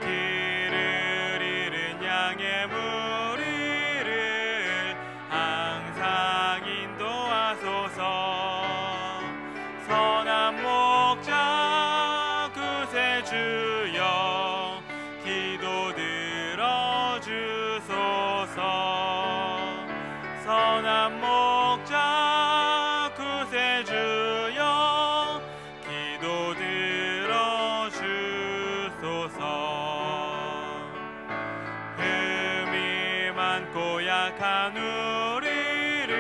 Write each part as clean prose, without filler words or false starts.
길을 잃은 양의 무리를 항상 인도하소서. 선한 목자 구세주여 기도 들어주소서. 선한 목자 구세주여 기도 들어주소서. 흠이 많고 약한 우리를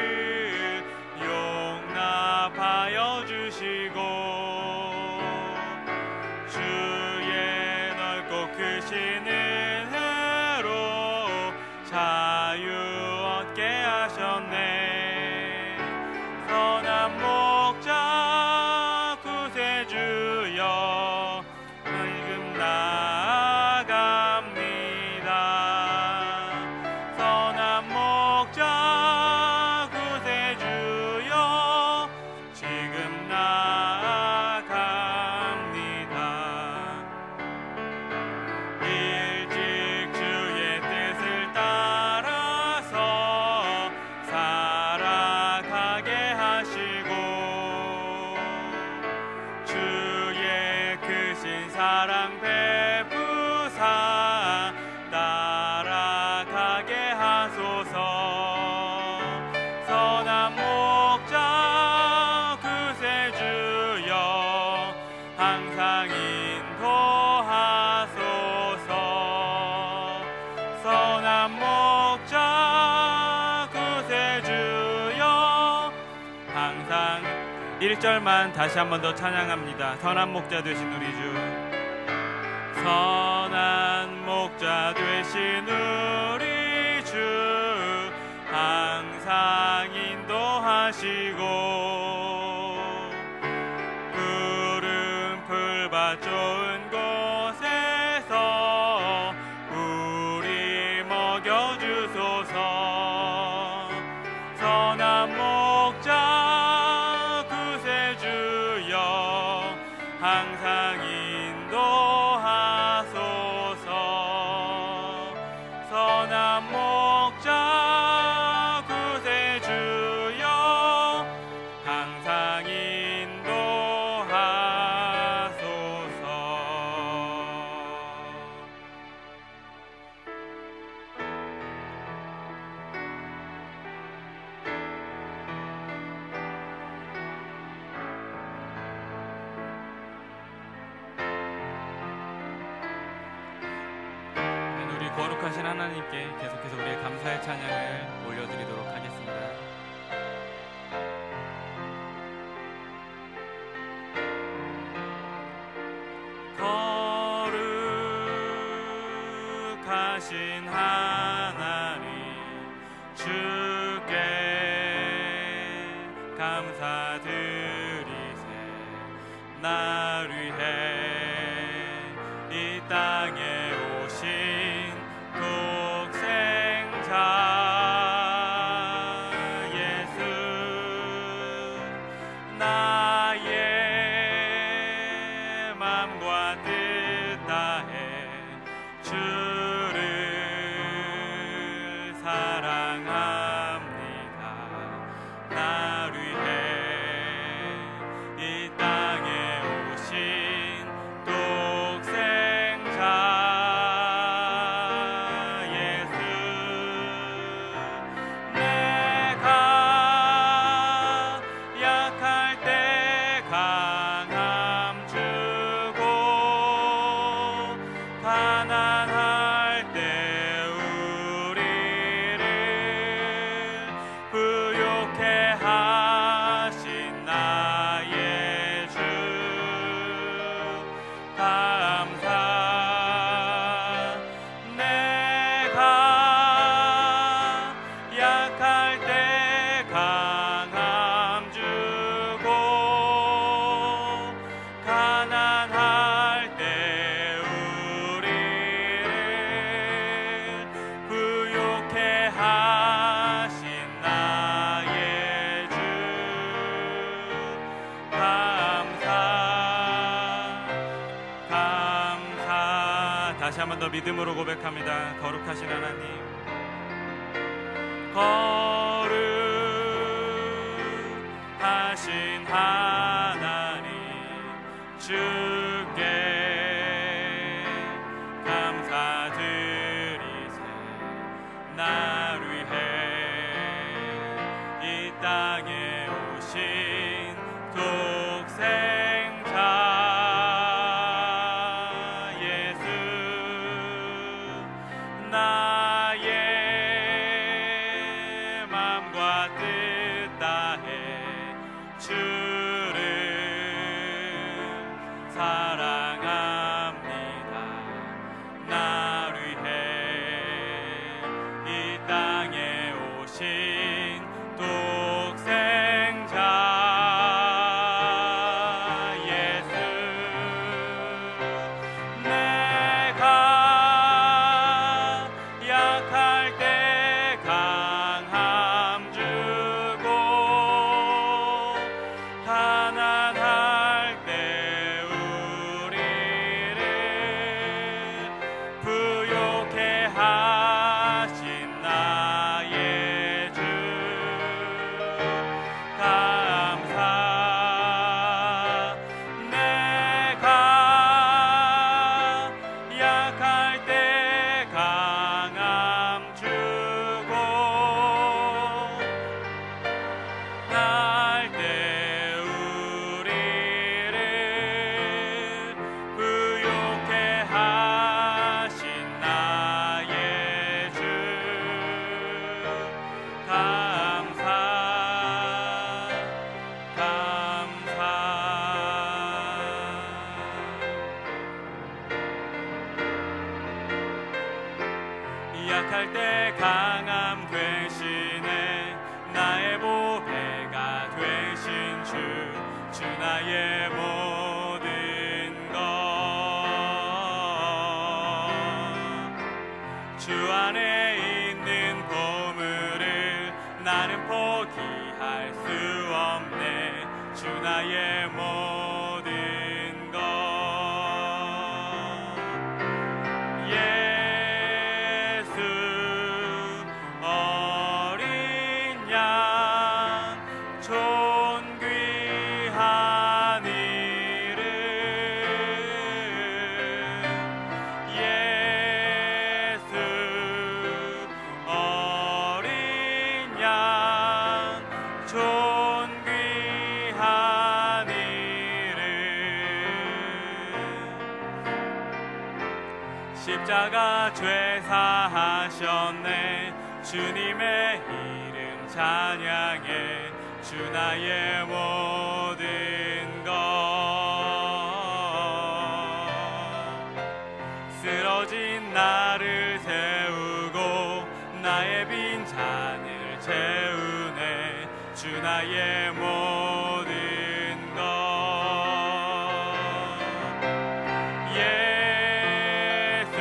용납하여 주시고 주의 넓고 크신 은혜로 자유 얻게 하셨네. 선한 목자 구세주여 지금 나아갑니다. 선한 목자 구세주여 지금 나아갑니다. 일찍 주의 뜻을 따라서 살아가게 하시고 주의 크신 사랑 베푸사 따라가게 하소서. 선한 목자 구세주여 항상 인도하소서. 선한 목자 구세주여 항상 1절만 다시 한 번 더 찬양합니다. 선한 목자 되신 우리 주. 선한 목자 되신 우리 주 항상 인도하시고 푸른 풀밭 좋은 곳에서 우리 먹여주소서. 선한 목자 구세주여 항상 인도하소서. 선한 목자 구세주여 항상 인도하소서. 우리 거룩하신 하나님께 계속해서 우리의 감사의 찬양을 올려드리도록 하겠습니다. 거룩하신 하나님 주께 감사드리세. 날 위해 이 땅에 오신 독생자 예수 나의 맘과 뜻 다해 주를 사랑합니다. 날 위해 이 땅에 오신 독생자 예수 내가 약할 때 강함 주고 다시 한 번 더 믿음으로 고백합니다. 거룩하신 하나님, 거룩하신 하나님, 주께 감사드리세. 나를 위해 이 땅에 오신 독생자 예수, 나의 맘과 뜻 다해 주를 사랑합니다. 나를 위해 이 땅에 오신 독생자 예수, 내가 약할 때 강함 주고 가난할 때 우리를 부욕해 하신 나의 주, 감사. 내가 약할 때 강함 주고 날 때 우리를 부욕해 하신 나의 주, 감사, 감사. 약할 때 강함 되시네. 나의 보배가 되신 주, 주 나의 모든 것. 주 안에 있는 보물을 나는 포기할 수 없네. 주 나의 모든 것. 예수 어린 양 존귀한 이름, 예수 어린 양 존귀한 이름. 십자가 죄 사하셨네. 주님의 이름 찬양해. 주 나의 모든 것. 쓰러진 나를 세우고 나의 빈 잔을 채우네. 주 나의 모든 것. 예수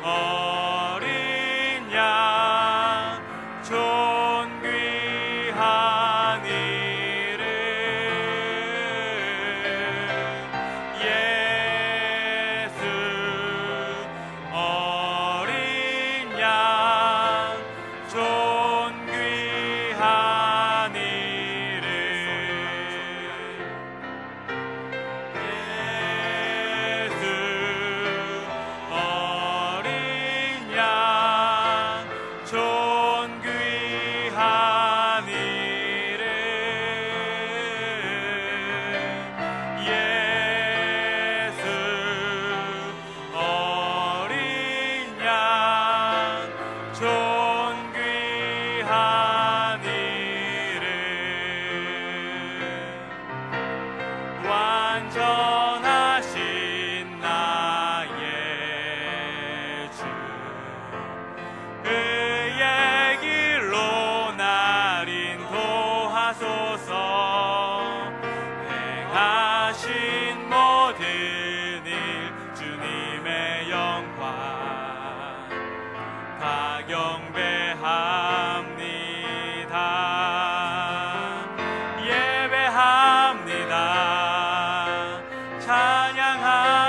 어린 양 존귀한 이름, 예수 어린 양 존귀한 이름, 예수 어린 양 존귀한 이름, 예수 어린 양 존귀한 이름. 완전하신 나의 주, 의의 길로 날 인도하소서. 행하신 모든 일 주님의 영광 다 경배합니다. 예배합니다. 찬양합니다.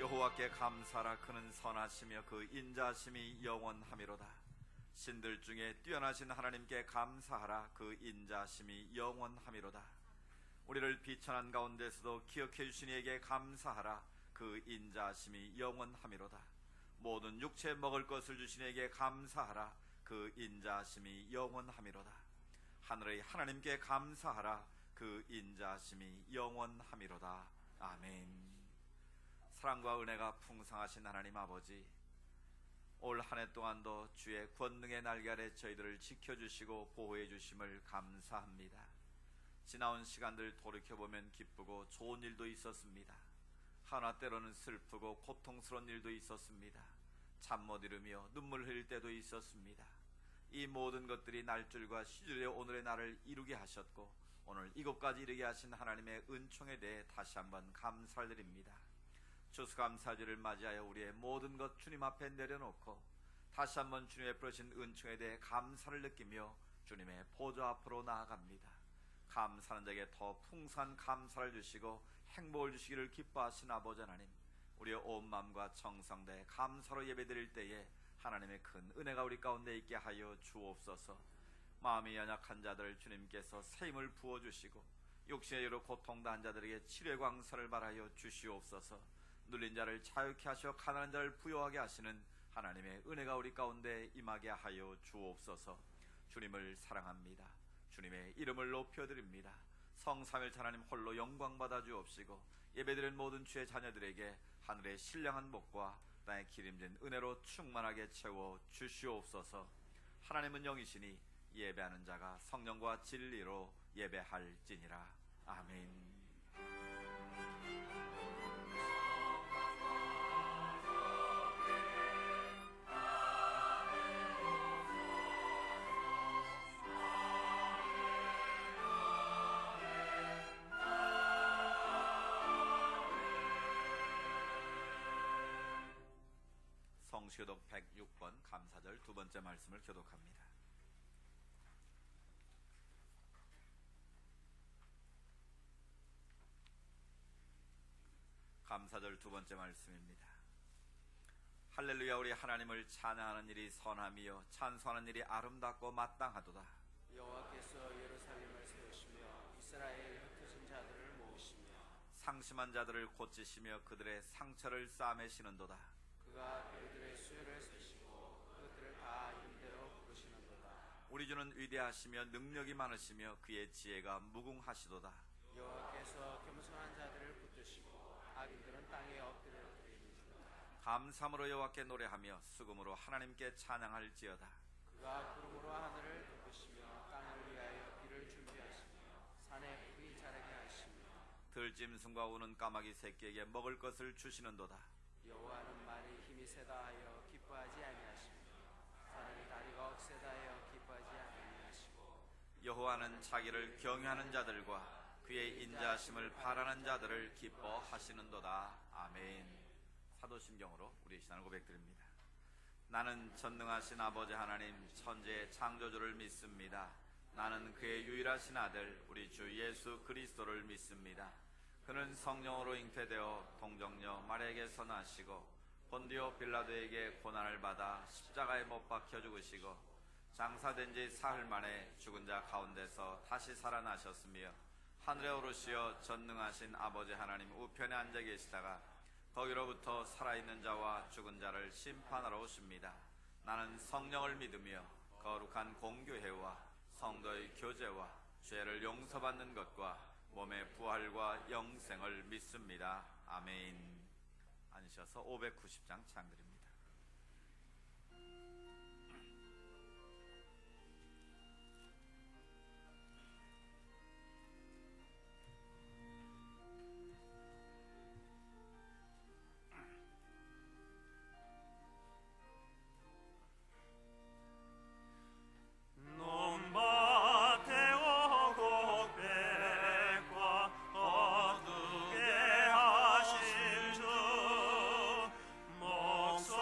여호와께 감사하라. 그는 선하시며 그 인자하심이 영원하미로다. 신들 중에 뛰어나신 하나님께 감사하라. 그 인자하심이 영원하미로다. 우리를 비천한 가운데서도 기억해 주신 이에게 감사하라. 그 인자하심이 영원하미로다. 모든 육체 먹을 것을 주신 이에게 감사하라. 그 인자하심이 영원하미로다. 하늘의 하나님께 감사하라. 그 인자하심이 영원하미로다. 아멘. 사랑과 은혜가 풍성하신 하나님 아버지, 올 한 해 동안도 주의 권능의 날개 아래 저희들을 지켜주시고 보호해 주심을 감사합니다. 지나온 시간들 돌이켜보면 기쁘고 좋은 일도 있었습니다. 하나 때로는 슬프고 고통스러운 일도 있었습니다. 잠 못 이루며 눈물 흘릴 때도 있었습니다. 이 모든 것들이 날줄과 시줄의 오늘의 날을 이루게 하셨고 오늘 이곳까지 이르게 하신 하나님의 은총에 대해 다시 한번 감사를 드립니다. 추수감사절을 맞이하여 우리의 모든 것 주님 앞에 내려놓고 다시 한번 주님의 베푸신 은총에 대해 감사를 느끼며 주님의 보좌 앞으로 나아갑니다. 감사하는 자에게 더 풍성한 감사를 주시고 행복을 주시기를 기뻐하신 아버지 하나님, 우리의 온 마음과 정성 다해 감사로 예배드릴 때에 하나님의 큰 은혜가 우리 가운데 있게 하여 주옵소서. 마음이 연약한 자들 주님께서 새 힘을 부어주시고 육신의 여러 고통당한 자들에게 치료의 광선을 발하여 주시옵소서. 눌린 자를 자유케 하시어 가난한 자를 부요하게 하시는 하나님의 은혜가 우리 가운데 임하게 하여 주옵소서. 주님을 사랑합니다. 주님의 이름을 높여드립니다. 성삼일체 하나님 홀로 영광 받아 주옵시고 예배드린 모든 주의 자녀들에게 하늘의 신령한 복과 땅의 기름진 은혜로 충만하게 채워 주시옵소서. 하나님은 영이시니 예배하는 자가 성령과 진리로 예배할지니라. 아멘. 성시교독 106번 감사절 두 번째 말씀을 교독합니다. 감사절 두 번째 말씀입니다. 할렐루야. 우리 하나님을 찬양하는 일이 선함이요 찬송하는 일이 아름답고 마땅하도다. 여호와께서 예루살렘을 세우시며 이스라엘 흩어진 자들을 모으시며 상심한 자들을 고치시며 그들의 상처를 싸매시는도다. 그가 그들의 수요를 세시고 그들을 다 임대로 부르시는도다. 우리 주는 위대하시며 능력이 많으시며 그의 지혜가 무궁하시도다. 여호와께서 겸손한 자들을 붙드시고 악인들은 땅에 엎드려 드리시도다. 감사함으로 여호와께 노래하며 수금으로 하나님께 찬양할지어다. 그가 구름으로 하늘을 덮으시며 땅을 위하여 비를 준비하시며 산에 풀이 자라게 하시며 들짐승과 우는 까마귀 새끼에게 먹을 것을 주시는도다. 여호와는 말이 힘이 세다 하여 기뻐하지 아니하시며 사람이 다리가 억세다 하여 기뻐하지 아니하시고 여호와는 자기를 경외하는 자들과 그의 인자하심을 바라는 자들을 기뻐하시는도다. 아멘. 사도신경으로 우리의 신앙을 고백드립니다. 나는 전능하신 아버지 하나님 천지의 창조주를 믿습니다. 나는 그의 유일하신 아들 우리 주 예수 그리스도를 믿습니다. 그는 성령으로 잉태되어 동정녀 마리아에게서 나시고 본디오 빌라도에게 고난을 받아 십자가에 못 박혀 죽으시고 장사된 지 사흘 만에 죽은 자 가운데서 다시 살아나셨으며 하늘에 오르시어 전능하신 아버지 하나님 우편에 앉아 계시다가 거기로부터 살아있는 자와 죽은 자를 심판하러 오십니다. 나는 성령을 믿으며 거룩한 공교회와 성도의 교제와 죄를 용서받는 것과 몸의 부활과 영생을 믿습니다. 아멘. 앉으셔서 590장 찬양드립니다. 목소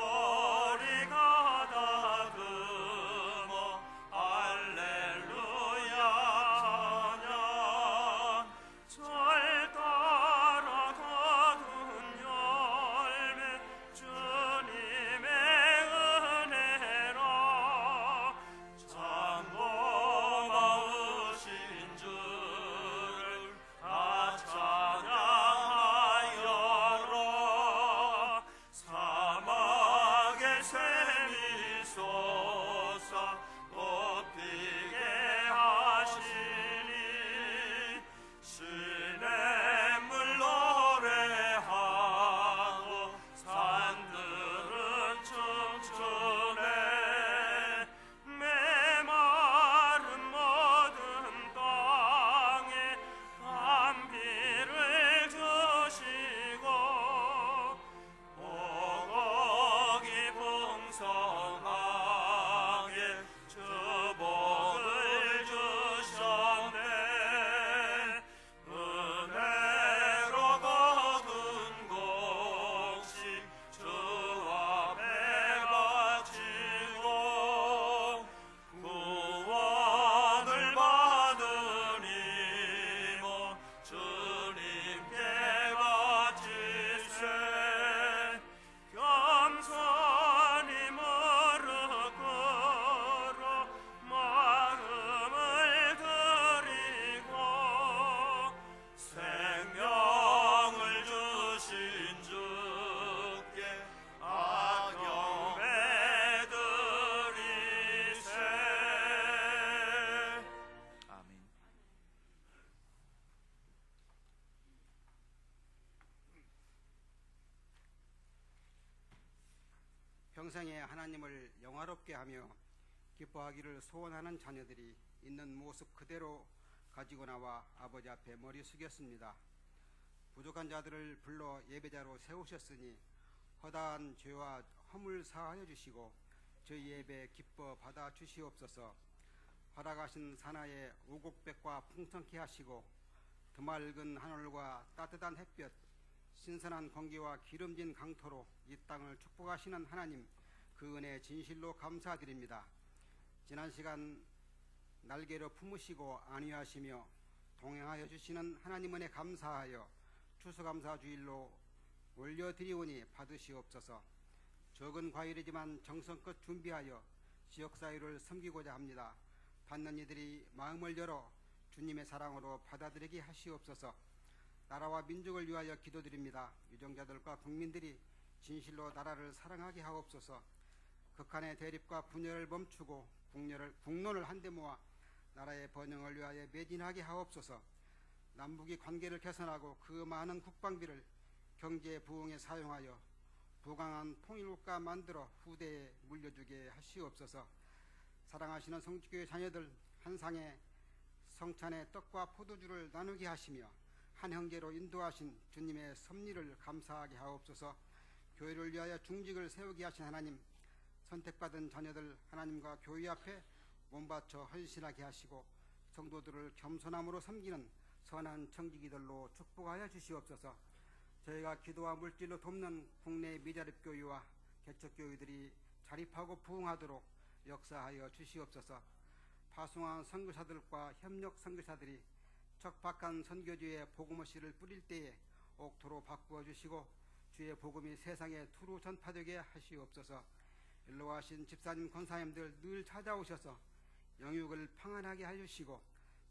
평생에 하나님을 영화롭게 하며 기뻐하기를 소원하는 자녀들이 있는 모습 그대로 가지고 나와 아버지 앞에 머리 숙였습니다. 부족한 자들을 불러 예배자로 세우셨으니 허다한 죄와 허물 사하여 주시고 저희 예배 기뻐 받아 주시옵소서. 활락하신 사나이의 우곡백과 풍성케 하시고 드맑은 하늘과 따뜻한 햇볕, 신선한 공기와 기름진 강토로 이 땅을 축복하시는 하나님, 그 은혜 진실로 감사드립니다. 지난 시간 날개로 품으시고 안위하시며 동행하여 주시는 하나님 은혜 감사하여 추수감사 주일로 올려드리오니 받으시옵소서. 적은 과일이지만 정성껏 준비하여 지역사회를 섬기고자 합니다. 받는 이들이 마음을 열어 주님의 사랑으로 받아들이게 하시옵소서. 나라와 민족을 위하여 기도드립니다. 유정자들과 국민들이 진실로 나라를 사랑하게 하옵소서. 극한의 대립과 분열을 멈추고 국론을 한데 모아 나라의 번영을 위하여 매진하게 하옵소서. 남북이 관계를 개선하고 그 많은 국방비를 경제 부흥에 사용하여 부강한 통일국가 만들어 후대에 물려주게 하시옵소서. 사랑하시는 성주교회 자녀들 한 상에 성찬의 떡과 포도주를 나누게 하시며 한 형제로 인도하신 주님의 섭리를 감사하게 하옵소서. 교회를 위하여 중직을 세우게 하신 하나님, 선택받은 자녀들 하나님과 교회 앞에 몸바쳐 헌신하게 하시고 성도들을 겸손함으로 섬기는 선한 청지기들로 축복하여 주시옵소서. 저희가 기도와 물질로 돕는 국내 미자립 교회와 개척교회들이 자립하고 부흥하도록 역사하여 주시옵소서. 파송한 선교사들과 협력 선교사들이 척박한 선교지에 복음의 씨를 뿌릴 때에 옥토로 바꾸어 주시고 주의 복음이 세상에 두루 전파되게 하시옵소서. 일로하신 집사님 권사님들 늘 찾아오셔서 영육을 평안하게 해주시고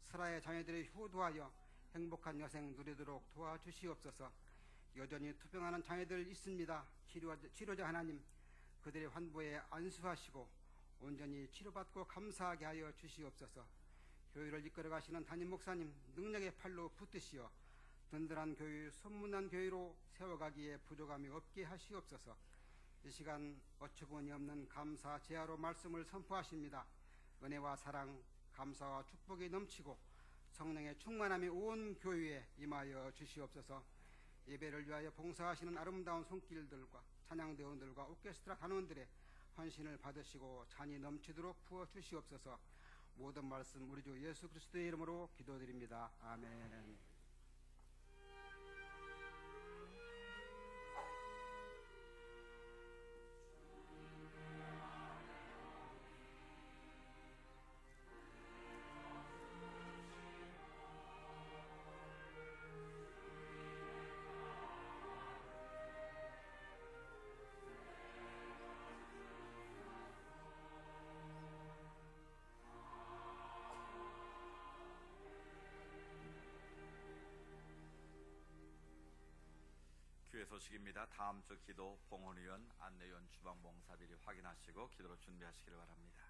슬하의 자녀들이 효도하여 행복한 여생 누리도록 도와주시옵소서. 여전히 투병하는 자녀들 있습니다. 치료자 하나님, 그들의 환부에 안수하시고 온전히 치료받고 감사하게 하여 주시옵소서. 교회를 이끌어 가시는 담임 목사님 능력의 팔로 붙드시어 든든한 교회, 소문난 교회로 세워가기에 부족함이 없게 하시옵소서. 이 시간 어처구니 없는 감사 제하로 말씀을 선포하십니다. 은혜와 사랑, 감사와 축복이 넘치고 성령의 충만함이 온 교회에 임하여 주시옵소서. 예배를 위하여 봉사하시는 아름다운 손길들과 찬양대원들과 오케스트라 단원들의 헌신을 받으시고 잔이 넘치도록 부어 주시옵소서. 모든 말씀 우리 주 예수 그리스도의 이름으로 기도드립니다. 아멘. 교회 소식입니다. 다음 주 기도 봉헌위원, 안내위원, 주방봉사들이 확인하시고 기도로 준비하시기를 바랍니다.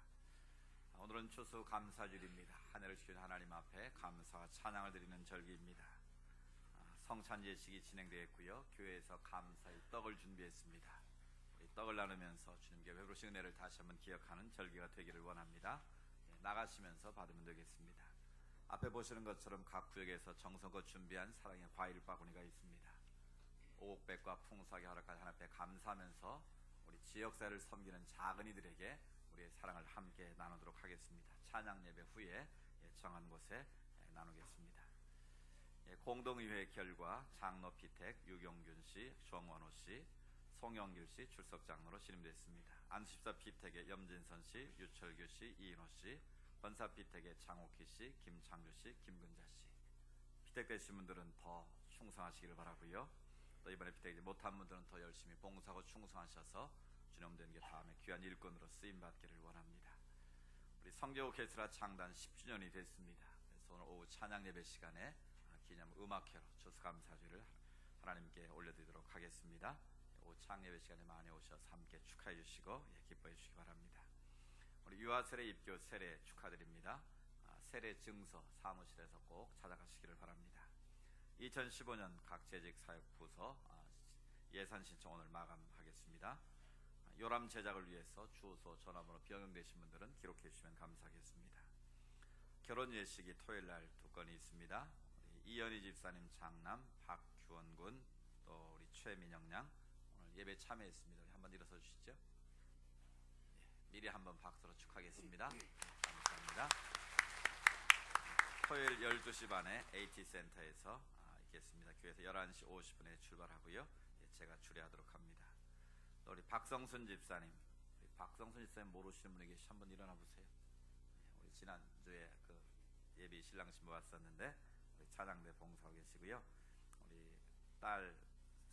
오늘은 추수 감사주일입니다. 한 해를 주신 하나님 앞에 감사와 찬양을 드리는 절기입니다. 성찬 예식이 진행되었고요. 교회에서 감사의 떡을 준비했습니다. 우리 떡을 나누면서 주님께 베푸신 은혜를 다시 한번 기억하는 절기가 되기를 원합니다. 나가시면서 받으면 되겠습니다. 앞에 보시는 것처럼 각 구역에서 정성껏 준비한 사랑의 과일 바구니가 있습니다. 오곡백과 풍성하게 허락한 하나님 앞에 감사하면서 우리 지역사회를 섬기는 작은 이들에게 우리의 사랑을 함께 나누도록 하겠습니다. 찬양 예배 후에 정한 곳에 나누겠습니다. 공동의회 결과 장로 피택 유경균 씨, 정원호 씨, 송영길 씨 출석 장로로 신임됐습니다. 안수집사 피택의 염진선 씨, 유철규 씨, 이인호 씨, 권사 피택의 장옥희 씨, 김창규 씨, 김근자 씨. 피택되신 분들은 더 충성하시기를 바라고요. 또 이번에 피택이 못한 분들은 더 열심히 봉사하고 충성하셔서 주님된 게 다음에 귀한 일꾼으로 쓰임받기를 원합니다. 우리 성교 오케스트라 창단 10주년이 됐습니다. 그래서 오늘 오후 찬양 예배 시간에 기념 음악회로 추수감사주를 하나님께 올려드리도록 하겠습니다. 오후 찬양 예배 시간에 많이 오셔서 함께 축하해 주시고 기뻐해 주시기 바랍니다. 우리 유아 세례 입교 세례 축하드립니다. 세례 증서 사무실에서 꼭 찾아가시기를 바랍니다. 2015년 각 재직 사역 부서 예산 신청 오늘 마감하겠습니다. 요람 제작을 위해서 주소, 전화번호 변경되신 분들은 기록해 주시면 감사하겠습니다. 결혼 예식이 토요일 날 2건이 있습니다. 이현희 집사님 장남 박규원 군, 또 우리 최민영 양 오늘 예배 참여했습니다. 우리 한번 일어서 주시죠. 예, 미리 한번 박수로 축하하겠습니다. 감사합니다. 토요일 12시 반에 AT센터에서 있겠습니다. 교회에서 11시 50분에 출발하고요. 제가 주례하도록 합니다. 또 우리 박성순 집사님, 박성순 집사님 모르시는 분이 계시 한번 일어나 보세요. 우리 지난주에 그 예비 신랑 신부 왔었는데 우리 찬양대 봉사하고 계시고요. 우리 딸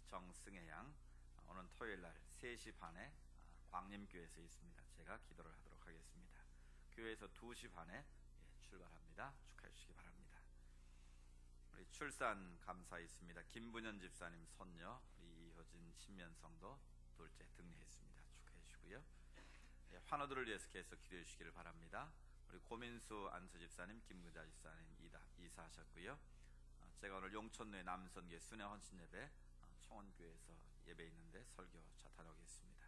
정승혜 양 오늘 토요일 날 3시 반에 광림교회에서 있습니다. 제가 기도를 하도록 하겠습니다. 교회에서 2시 반에 출발합니다. 축하해 주시기 바랍니다. 우리 출산 감사 있습니다. 김분현 집사님 손녀 우리 이효진 신면성도 둘째 등례했습니다. 축하해 주시고요. 환우들을 위해서 계속 기도해 주시기를 바랍니다. 우리 고민수 안수 집사님, 김근자 집사님 이사하셨고요. 제가 오늘 용천로의 남선교회 순회 헌신 예배 청원교회에서 예배 있는데 설교 자탄하겠습니다.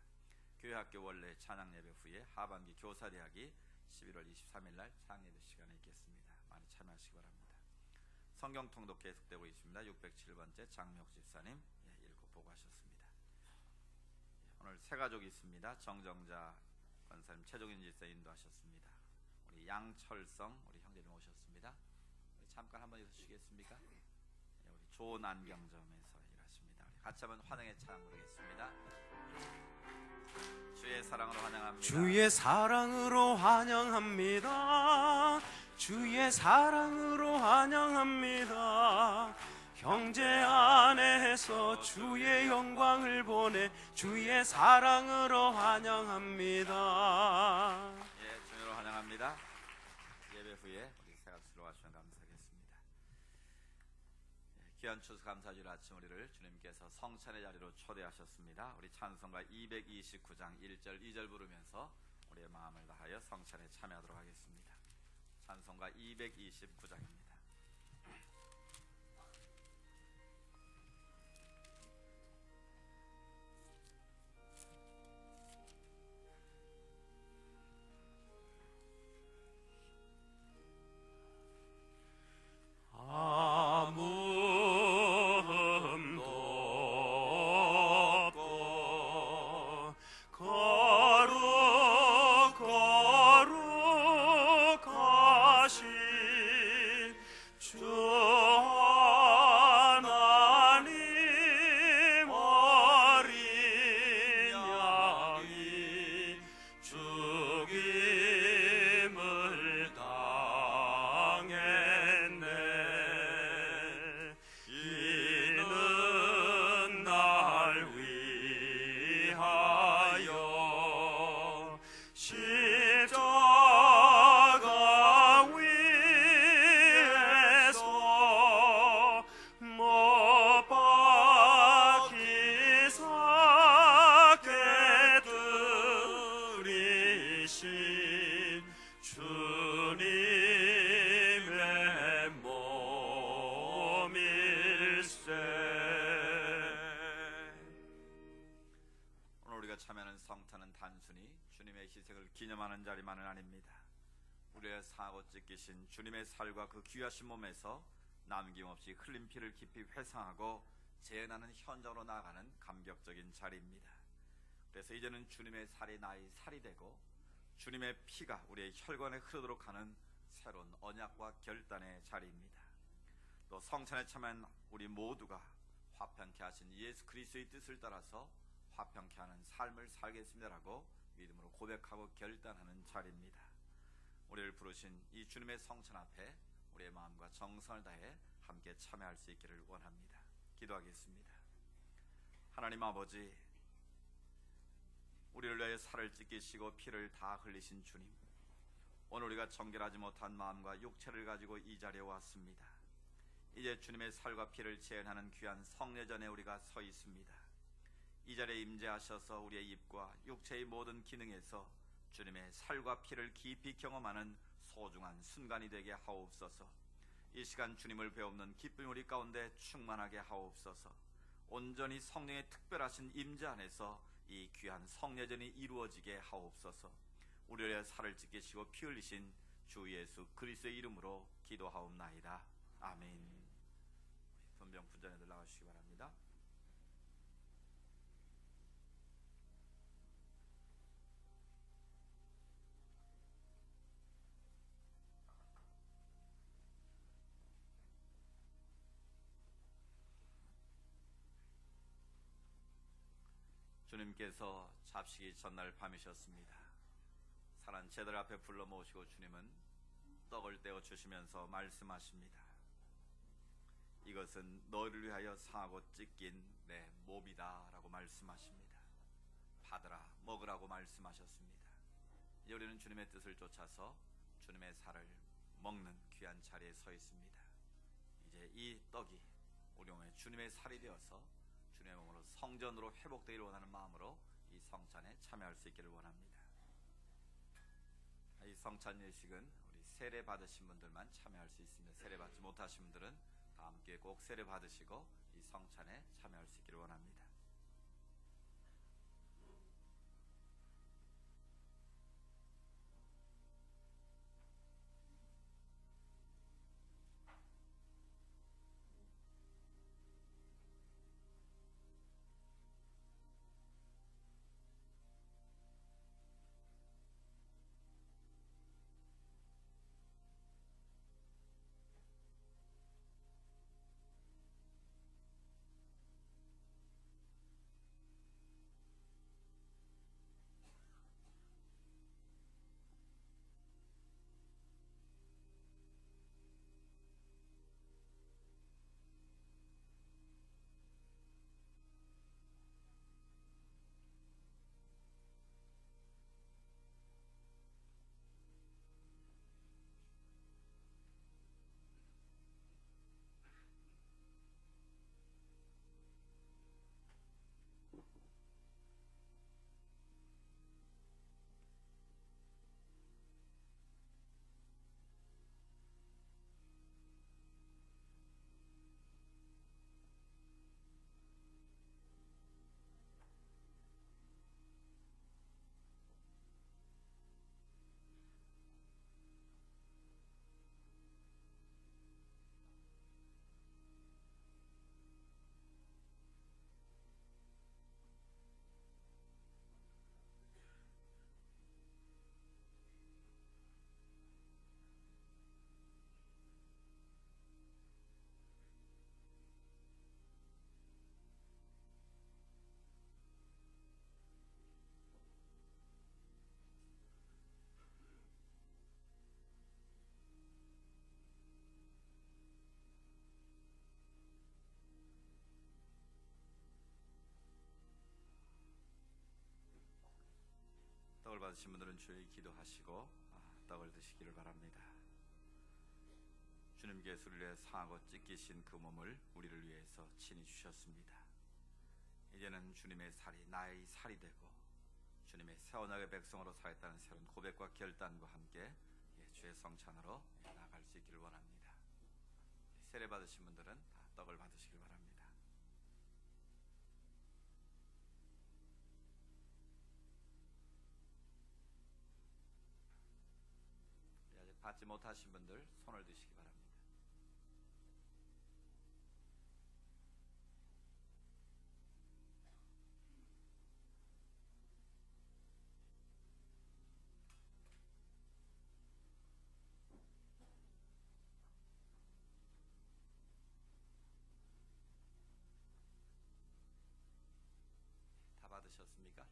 교회학교 원래 찬양 예배 후에 하반기 교사대학이 11월 23일 날 창예배 시간에 있겠습니다. 많이 참여하시기 바랍니다. 성경 통독 계속되고 있습니다. 607번째 장미옥 집사님 읽고 보고하셨습니다. 오늘 세 가족이 있습니다. 정정자 권사님, 최종인 집사 인도하셨습니다. 우리 양철성 우리 형제님 오셨습니다. 우리 잠깐 한번 있어주시겠습니까? 우리 좋은 안경점에서 일하십니다. 우리 같이 한번 환영의 찬양 부르겠습니다. 주의 사랑으로 환영합니다. 주의 사랑으로 환영합니다. 주의 사랑으로 환영합니다. 형제 안에서 주의 영광을 보내 주의 사랑으로 환영합니다. 예, 주님으로 환영합니다. 예배 후에 우리 새각수로 와주시면 감사하겠습니다. 귀한 추수 감사주일 아침 우리를 주님께서 성찬의 자리로 초대하셨습니다. 우리 찬송가 229장 1절 2절 부르면서 우리의 마음을 다하여 성찬에 참여하도록 하겠습니다. 찬송가 229장입니다. 참여하는 성탄은 단순히 주님의 희생을 기념하는 자리만은 아닙니다. 우리의 사고 찢기신 주님의 살과 그 귀하신 몸에서 남김없이 흘린 피를 깊이 회상하고 재현하는 현장으로 나아가는 감격적인 자리입니다. 그래서 이제는 주님의 살이 나의 살이 되고 주님의 피가 우리의 혈관에 흐르도록 하는 새로운 언약과 결단의 자리입니다. 또 성찬에 참여한 우리 모두가 화평케 하신 예수 그리스도의 뜻을 따라서 화평케 하는 삶을 살겠습니다라고 믿음으로 고백하고 결단하는 자리입니다. 우리를 부르신 이 주님의 성찬 앞에 우리의 마음과 정성을 다해 함께 참여할 수 있기를 원합니다. 기도하겠습니다. 하나님 아버지, 우리를 위하여 살을 찢기시고 피를 다 흘리신 주님, 오늘 우리가 정결하지 못한 마음과 육체를 가지고 이 자리에 왔습니다. 이제 주님의 살과 피를 재현하는 귀한 성례전에 우리가 서 있습니다. 이 자리에 임재하셔서 우리의 입과 육체의 모든 기능에서 주님의 살과 피를 깊이 경험하는 소중한 순간이 되게 하옵소서. 이 시간 주님을 배우는 기쁨 우리 가운데 충만하게 하옵소서. 온전히 성령의 특별하신 임재 안에서 이 귀한 성례전이 이루어지게 하옵소서. 우리의 살을 찢기시고 피 흘리신 주 예수 그리스도의 이름으로 기도하옵나이다. 아멘. 손병 분전에들 나가주시기 바랍니다. 주님께서 잡식이 전날 밤이셨습니다. 사랑 제들 앞에 불러 모으시고 주님은 떡을 떼어 주시면서 말씀하십니다. 이것은 너희를 위하여 상하고 찢긴 내 몸이다 라고 말씀하십니다. 받으라 먹으라고 말씀하셨습니다. 이제 우리는 주님의 뜻을 쫓아서 주님의 살을 먹는 귀한 자리에 서 있습니다. 이제 이 떡이 우리 몸에 주님의 살이 되어서 주님의 몸으로 성전으로 회복되기를 원하는 마음으로 이 성찬에 참여할 수 있기를 원합니다. 이 성찬 예식은 우리 세례 받으신 분들만 참여할 수 있습니다. 세례 받지 못하신 분들은 다 함께 꼭 세례 받으시고 이 성찬에 참여할 수 있기를 원합니다. 떡을 받으신 분들은 주의 기도하시고 떡을 드시기를 바랍니다. 주님께서 우리를 위해 상하고 찢기신 그 몸을 우리를 위해서 친히 주셨습니다. 이제는 주님의 살이 나의 살이 되고 주님의 새 언약의 백성으로 살겠다는 새로운 고백과 결단과 함께 주의 성찬으로 나아갈 수 있기를 원합니다. 세례 받으신 분들은 다 떡을 받으시길 바랍니다. 아직 받지 못하신 분들 손을 드시기 바랍니다. 다 받으셨습니까?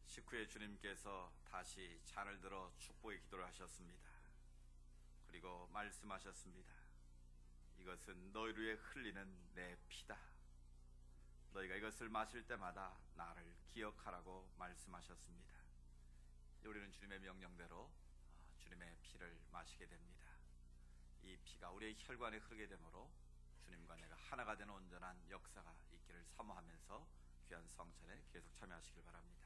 식후에 주님께서 다시 잔을 들어 축복의 기도를 하셨습니다. 그리고 말씀하셨습니다. 이것은 너희를 위해 흘리는 내 피다. 너희가 이것을 마실 때마다 나를 기억하라고 말씀하셨습니다. 우리는 주님의 명령대로 피를 마시게 됩니다. 이 피가 우리의 혈관에 흐르게 되므로 주님과 내가 하나가 되는 온전한 역사가 있기를 사모하면서 귀한 성찬에 계속 참여하시길 바랍니다.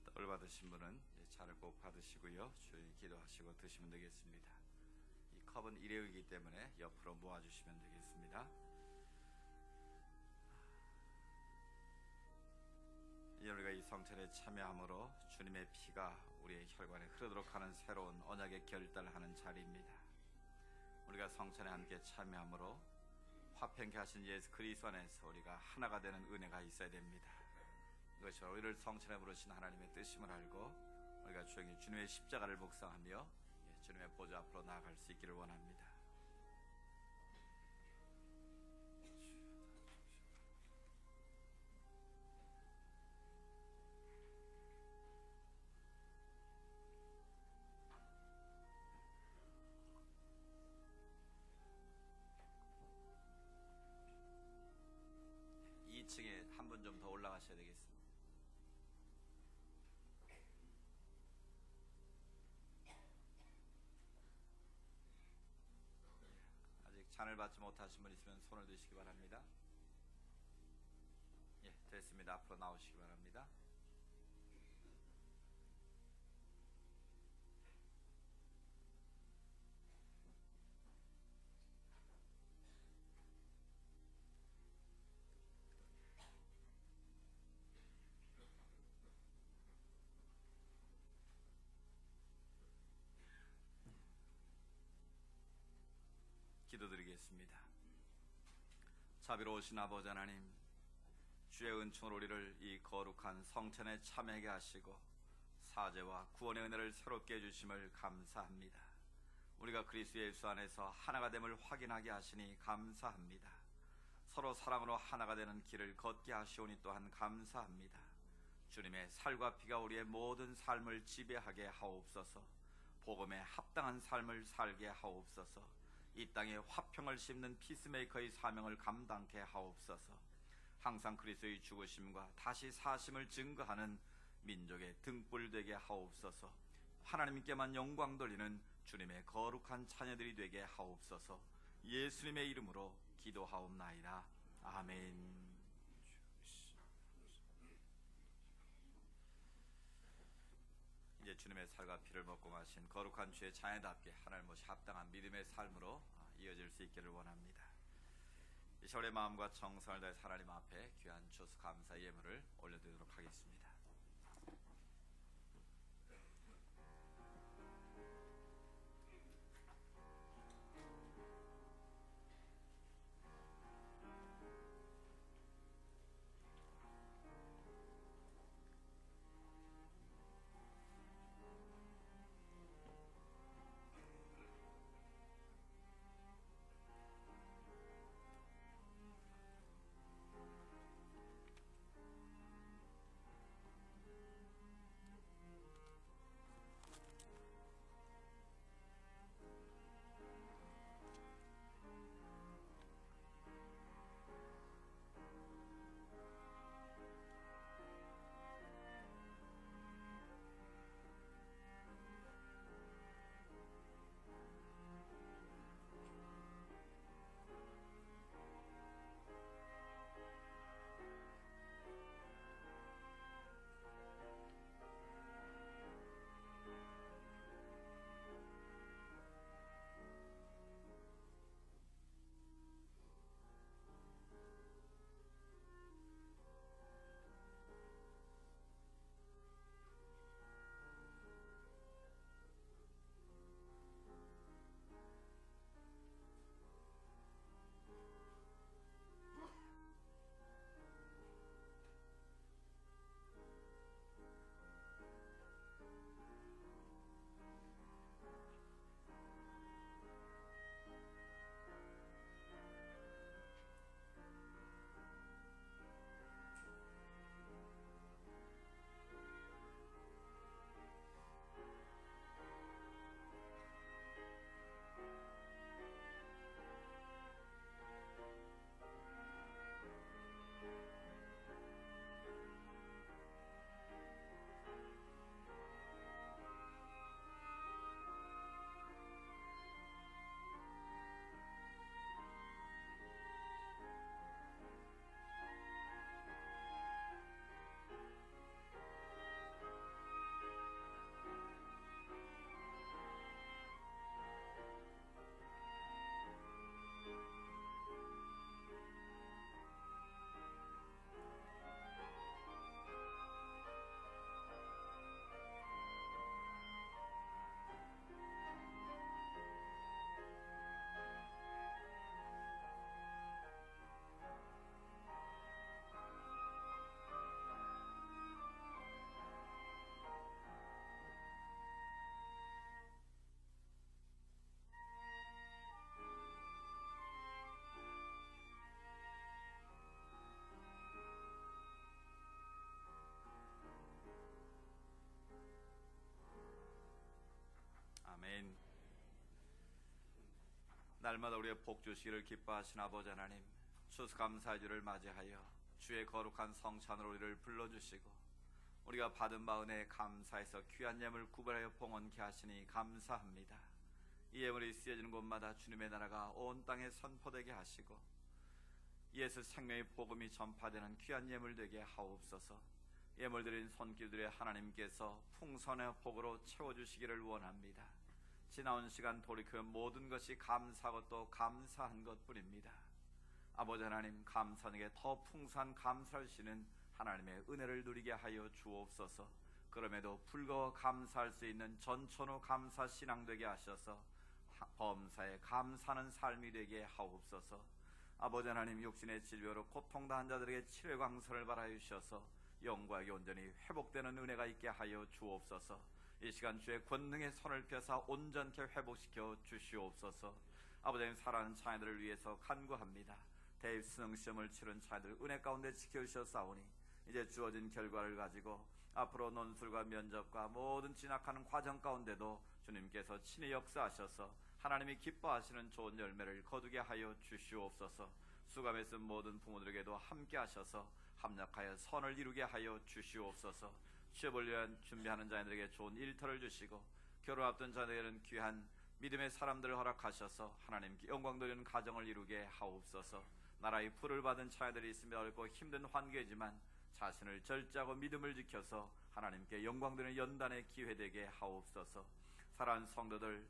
떡을 받으신 분은 차를 꼭 받으시고요, 조용히 기도하시고 드시면 되겠습니다. 이 컵은 일회용이기 때문에 옆으로 모아주시면 되겠습니다. 이제 우리가 이 성찬에 참여함으로 주님의 피가 우리의 혈관에 흐르도록 하는 새로운 언약의 결단을 하는 자리입니다. 우리가 성찬에 함께 참여함으로 화평케 하신 예수 그리스도 안에서 우리가 하나가 되는 은혜가 있어야 됩니다. 이것이 우리를 성찬에 부르신 하나님의 뜻임을 알고 우리가 조용히 주님의 십자가를 묵상하며 주님의 보좌 앞으로 나아갈 수 있기를 원합니다. 이 2층에 한 분 좀 더 올라가셔야 되겠습니다. 아직 잔을 받지 못하신 분 있으면 손을 드시기 바랍니다. 예, 됐습니다. 앞으로 나오시기 바랍니다. 기도드리겠습니다. 자비로우신 아버지 하나님, 주의 은총으로 우리를 이 거룩한 성찬에 참여하게 하시고 사죄와 구원의 은혜를 새롭게 해주심을 감사합니다. 우리가 그리스도 예수 안에서 하나가 됨을 확인하게 하시니 감사합니다. 서로 사랑으로 하나가 되는 길을 걷게 하시오니 또한 감사합니다. 주님의 살과 피가 우리의 모든 삶을 지배하게 하옵소서. 복음에 합당한 삶을 살게 하옵소서. 이 땅에 화평을 심는 피스메이커의 사명을 감당케 하옵소서. 항상 그리스도의 죽으심과 다시 사심을 증거하는 민족의 등불 되게 하옵소서. 하나님께만 영광 돌리는 주님의 거룩한 자녀들이 되게 하옵소서. 예수님의 이름으로 기도하옵나이다. 아멘. 이제 주님의 살과 피를 먹고 마신 거룩한 주의 자녀답게 하나님 모시 합당한 믿음의 삶으로 이어질 수 있기를 원합니다. 이 시간에 마음과 정성을 다해 하나님 앞에 귀한 추수감사 예물을 올려드리도록 하겠습니다. 아멘. 날마다 우리의 복 주시기를 기뻐하신 아버지 하나님, 추수감사의 주를 맞이하여 주의 거룩한 성찬으로 우리를 불러주시고 우리가 받은 바 은혜에 감사해서 귀한 예물 구별하여 봉헌케 하시니 감사합니다. 이 예물이 쓰여지는 곳마다 주님의 나라가 온 땅에 선포되게 하시고 예수 생명의 복음이 전파되는 귀한 예물 되게 하옵소서. 예물 드린 손길들의 하나님께서 풍성의 복으로 채워주시기를 원합니다. 지나온 시간 돌이켜 모든 것이 감사하고 또 감사한 것뿐입니다. 아버지 하나님, 감사하게 더 풍성한 감사를 주시는 하나님의 은혜를 누리게 하여 주옵소서. 그럼에도 불과 감사할 수 있는 전천후 감사 신앙 되게 하셔서 범사에 감사하는 삶이 되게 하옵소서. 아버지 하나님, 육신의 질병으로 고통당한 자들에게 치료의 광선을 발하여 주셔서 영광이 온전히 회복되는 은혜가 있게 하여 주옵소서. 이 시간 주의 권능의 손을 펴사 온전케 회복시켜 주시옵소서. 아버지 하나님, 사랑하는 자녀들을 위해서 간구합니다. 대입 수능 시험을 치른 자녀들 은혜 가운데 지켜주셨사오니 이제 주어진 결과를 가지고 앞으로 논술과 면접과 모든 진학하는 과정 가운데도 주님께서 친히 역사하셔서 하나님이 기뻐하시는 좋은 열매를 거두게 하여 주시옵소서. 수감에 쓴 모든 부모들에게도 함께 하셔서 합력하여 선을 이루게 하여 주시옵소서. 취업을 위한 준비하는 자녀들에게 좋은 일터를 주시고 결혼 앞둔 자녀들에게는 귀한 믿음의 사람들을 허락하셔서 하나님께 영광 돌리는 가정을 이루게 하옵소서. 나라의 불을 받은 자녀들이 있으며 어렵고 힘든 환경이지만 자신을 절제하고 믿음을 지켜서 하나님께 영광 돌리는 연단의 기회되게 하옵소서. 사랑하는 성도들,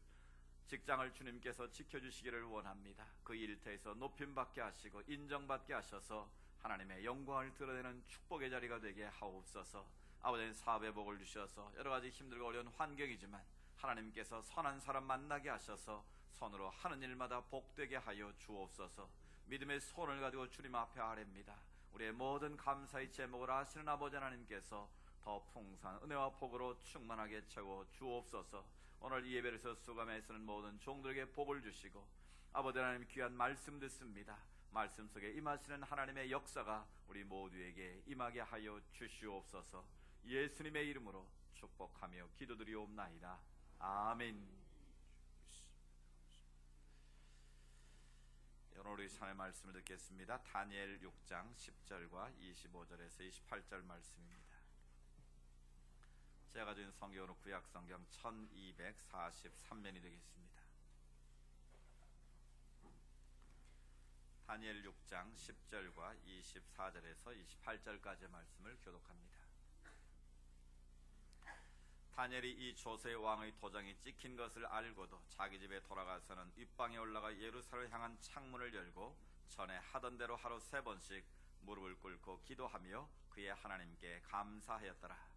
직장을 주님께서 지켜주시기를 원합니다. 그 일터에서 높임받게 하시고 인정받게 하셔서 하나님의 영광을 드러내는 축복의 자리가 되게 하옵소서. 아버지는 사업의 복을 주셔서 여러가지 힘들고 어려운 환경이지만 하나님께서 선한 사람 만나게 하셔서 선으로 하는 일마다 복되게 하여 주옵소서. 믿음의 손을 가지고 주님 앞에 아뢰입니다. 우리의 모든 감사의 제목을 아시는 아버지 하나님께서 더 풍성한 은혜와 복으로 충만하게 채워 주옵소서. 오늘 이 예배에서 수감에 쓰는 모든 종들에게 복을 주시고 아버지 하나님 귀한 말씀 듣습니다. 말씀 속에 임하시는 하나님의 역사가 우리 모두에게 임하게 하여 주시옵소서. 예수님의 이름으로 축복하며 기도드리옵나이다. 아멘. 오늘 우리 삶의 말씀을 듣겠습니다. 다니엘 6장 10절과 25절에서 28절 말씀입니다. 제가 가진 성경으로 구약성경 1243면이 되겠습니다. 다니엘 6장 10절과 24절에서 28절까지의 말씀을 교독합니다. 다니엘이 이 조세의 왕의 도장이 찍힌 것을 알고도 자기 집에 돌아가서는 윗방에 올라가 예루살렘을 향한 창문을 열고 전에 하던 대로 하루 3번씩 무릎을 꿇고 기도하며 그의 하나님께 감사하였더라.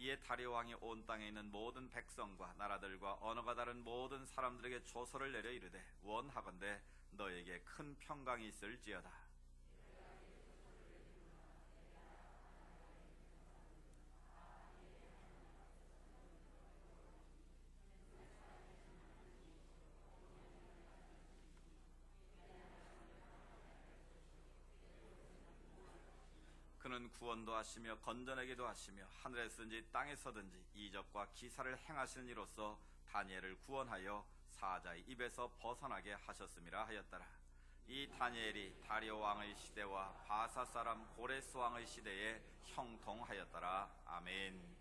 이에 다리오 왕이 온 땅에 있는 모든 백성과 나라들과 언어가 다른 모든 사람들에게 조서를 내려 이르되 원하건대 너에게 큰 평강이 있을지어다. 그는 구원도 하시며 건져내기도 하시며 하늘에서든지 땅에서든지 이적과 기사를 행하시는 이로써 다니엘을 구원하여 사자의 입에서 벗어나게 하셨음이라 하였더라. 이 다니엘이 다리오 왕의 시대와 바사 사람 고레스 왕의 시대에 형통하였더라. 아멘.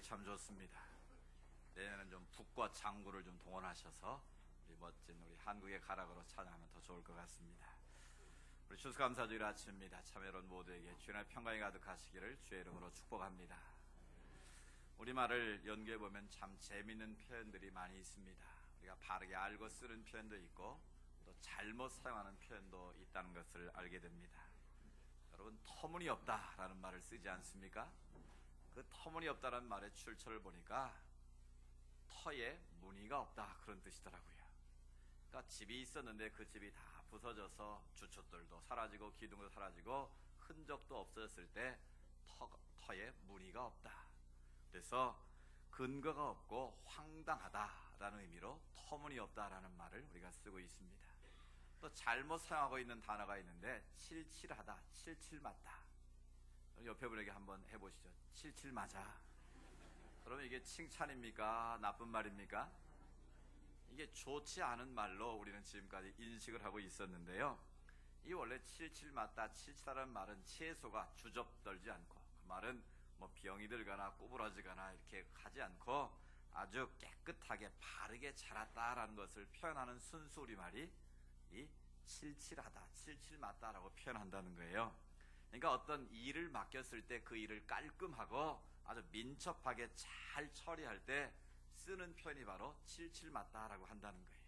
참 좋습니다. 내년에는 좀 북과 장구를 좀 동원하셔서 우리 멋진 우리 한국의 가락으로 찬양하면 더 좋을 것 같습니다. 우리 추수감사주일 아침입니다. 참여로운 모두에게 주님의 평강이 가득하시기를 주의 이름으로 축복합니다. 우리말을 연구해보면 참 재미있는 표현들이 많이 있습니다. 우리가 바르게 알고 쓰는 표현도 있고 또 잘못 사용하는 표현도 있다는 것을 알게 됩니다. 여러분, 터무니없다라는 말을 쓰지 않습니까? 그 터무니없다라는 말의 출처를 보니까 터에 무늬가 없다, 그런 뜻이더라고요. 그러니까 집이 있었는데 그 집이 다 부서져서 주춧돌도 사라지고 기둥도 사라지고 흔적도 없어졌을 때 터에 무늬가 없다. 그래서 근거가 없고 황당하다라는 의미로 터무니없다라는 말을 우리가 쓰고 있습니다. 또 잘못 사용하고 있는 단어가 있는데 칠칠하다, 칠칠 맞다. 옆에 분에게 한번 해보시죠. 칠칠 맞아. 그러면 이게 칭찬입니까? 나쁜 말입니까? 이게 좋지 않은 말로 우리는 지금까지 인식을 하고 있었는데요. 이 원래 칠칠 맞다, 칠칠하라는 말은 채소가 주접떨지 않고, 그 말은 뭐 병이 들거나 구부러지거나 이렇게 하지 않고 아주 깨끗하게 바르게 자랐다라는 것을 표현하는 순수 우리말이 이 칠칠하다, 칠칠 맞다라고 표현한다는 거예요. 그러니까 어떤 일을 맡겼을 때 그 일을 깔끔하고 아주 민첩하게 잘 처리할 때 쓰는 표현이 바로 칠칠 맞다라고 한다는 거예요.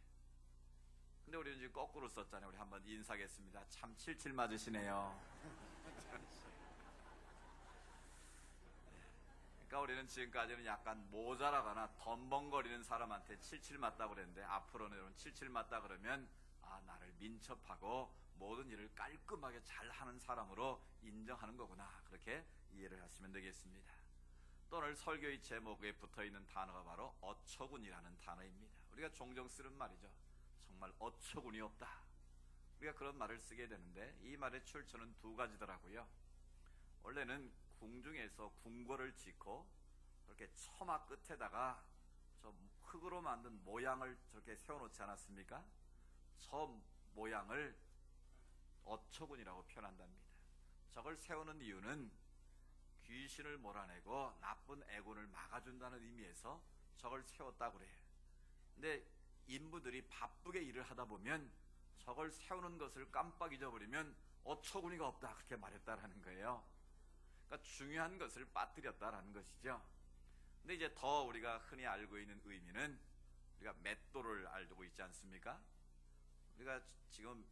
근데 우리는 지금 거꾸로 썼잖아요. 우리 한번 인사하겠습니다. 참 칠칠 맞으시네요. 그러니까 우리는 지금까지는 약간 모자라거나 덤벙거리는 사람한테 칠칠 맞다고 그랬는데, 앞으로는 칠칠 맞다 그러면 나를 민첩하고 모든 일을 깔끔하게 잘하는 사람으로 인정하는 거구나, 그렇게 이해를 하시면 되겠습니다. 또 오늘 설교의 제목에 붙어있는 단어가 바로 어처구니라는 단어입니다. 우리가 종종 쓰는 말이죠. 정말 어처구니 없다, 우리가 그런 말을 쓰게 되는데, 이 말의 출처는 두 가지더라고요. 원래는 궁중에서 궁궐을 짓고 그렇게 처마 끝에다가 저 흙으로 만든 모양을 저렇게 세워놓지 않았습니까? 저 모양을 어처구니라고 표현한답니다. 저걸 세우는 이유는 귀신을 몰아내고 나쁜 애군을 막아준다는 의미에서 저걸 세웠다고 그래요. 근데 인부들이 바쁘게 일을 하다 보면 저걸 세우는 것을 깜빡 잊어버리면 어처구니가 없다, 그렇게 말했다라는 거예요. 그러니까 중요한 것을 빠뜨렸다라는 것이죠. 근데 이제 더 우리가 흔히 알고 있는 의미는, 우리가 맷돌을 알고 있지 않습니까? 우리가 지금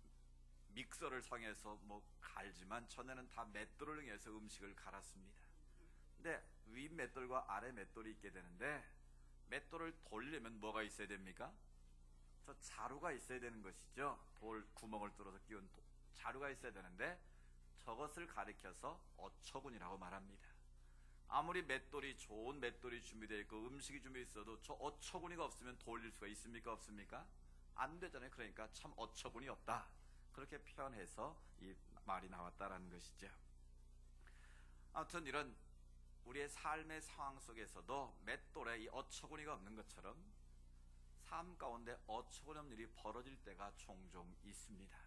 믹서를 사용해서 갈지만 전에는 다 맷돌을 이용해서 음식을 갈았습니다. 근데 위 맷돌과 아래 맷돌이 있게 되는데, 맷돌을 돌리려면 뭐가 있어야 됩니까? 저 자루가 있어야 되는 것이죠. 돌 구멍을 뚫어서 끼운 자루가 있어야 되는데, 저것을 가리켜서 어처구니라고 말합니다. 아무리 맷돌이, 좋은 맷돌이 준비되어 있고 음식이 준비되어 있어도 저 어처구니가 없으면 돌릴 수가 있습니까? 없습니까? 안 되잖아요. 그러니까 참 어처구니 없다, 그렇게 표현해서 이 말이 나왔다라는 것이죠. 아무튼 이런 우리의 삶의 상황 속에서도 맷돌에 이 어처구니가 없는 것처럼 삶 가운데 어처구니 없는 일이 벌어질 때가 종종 있습니다.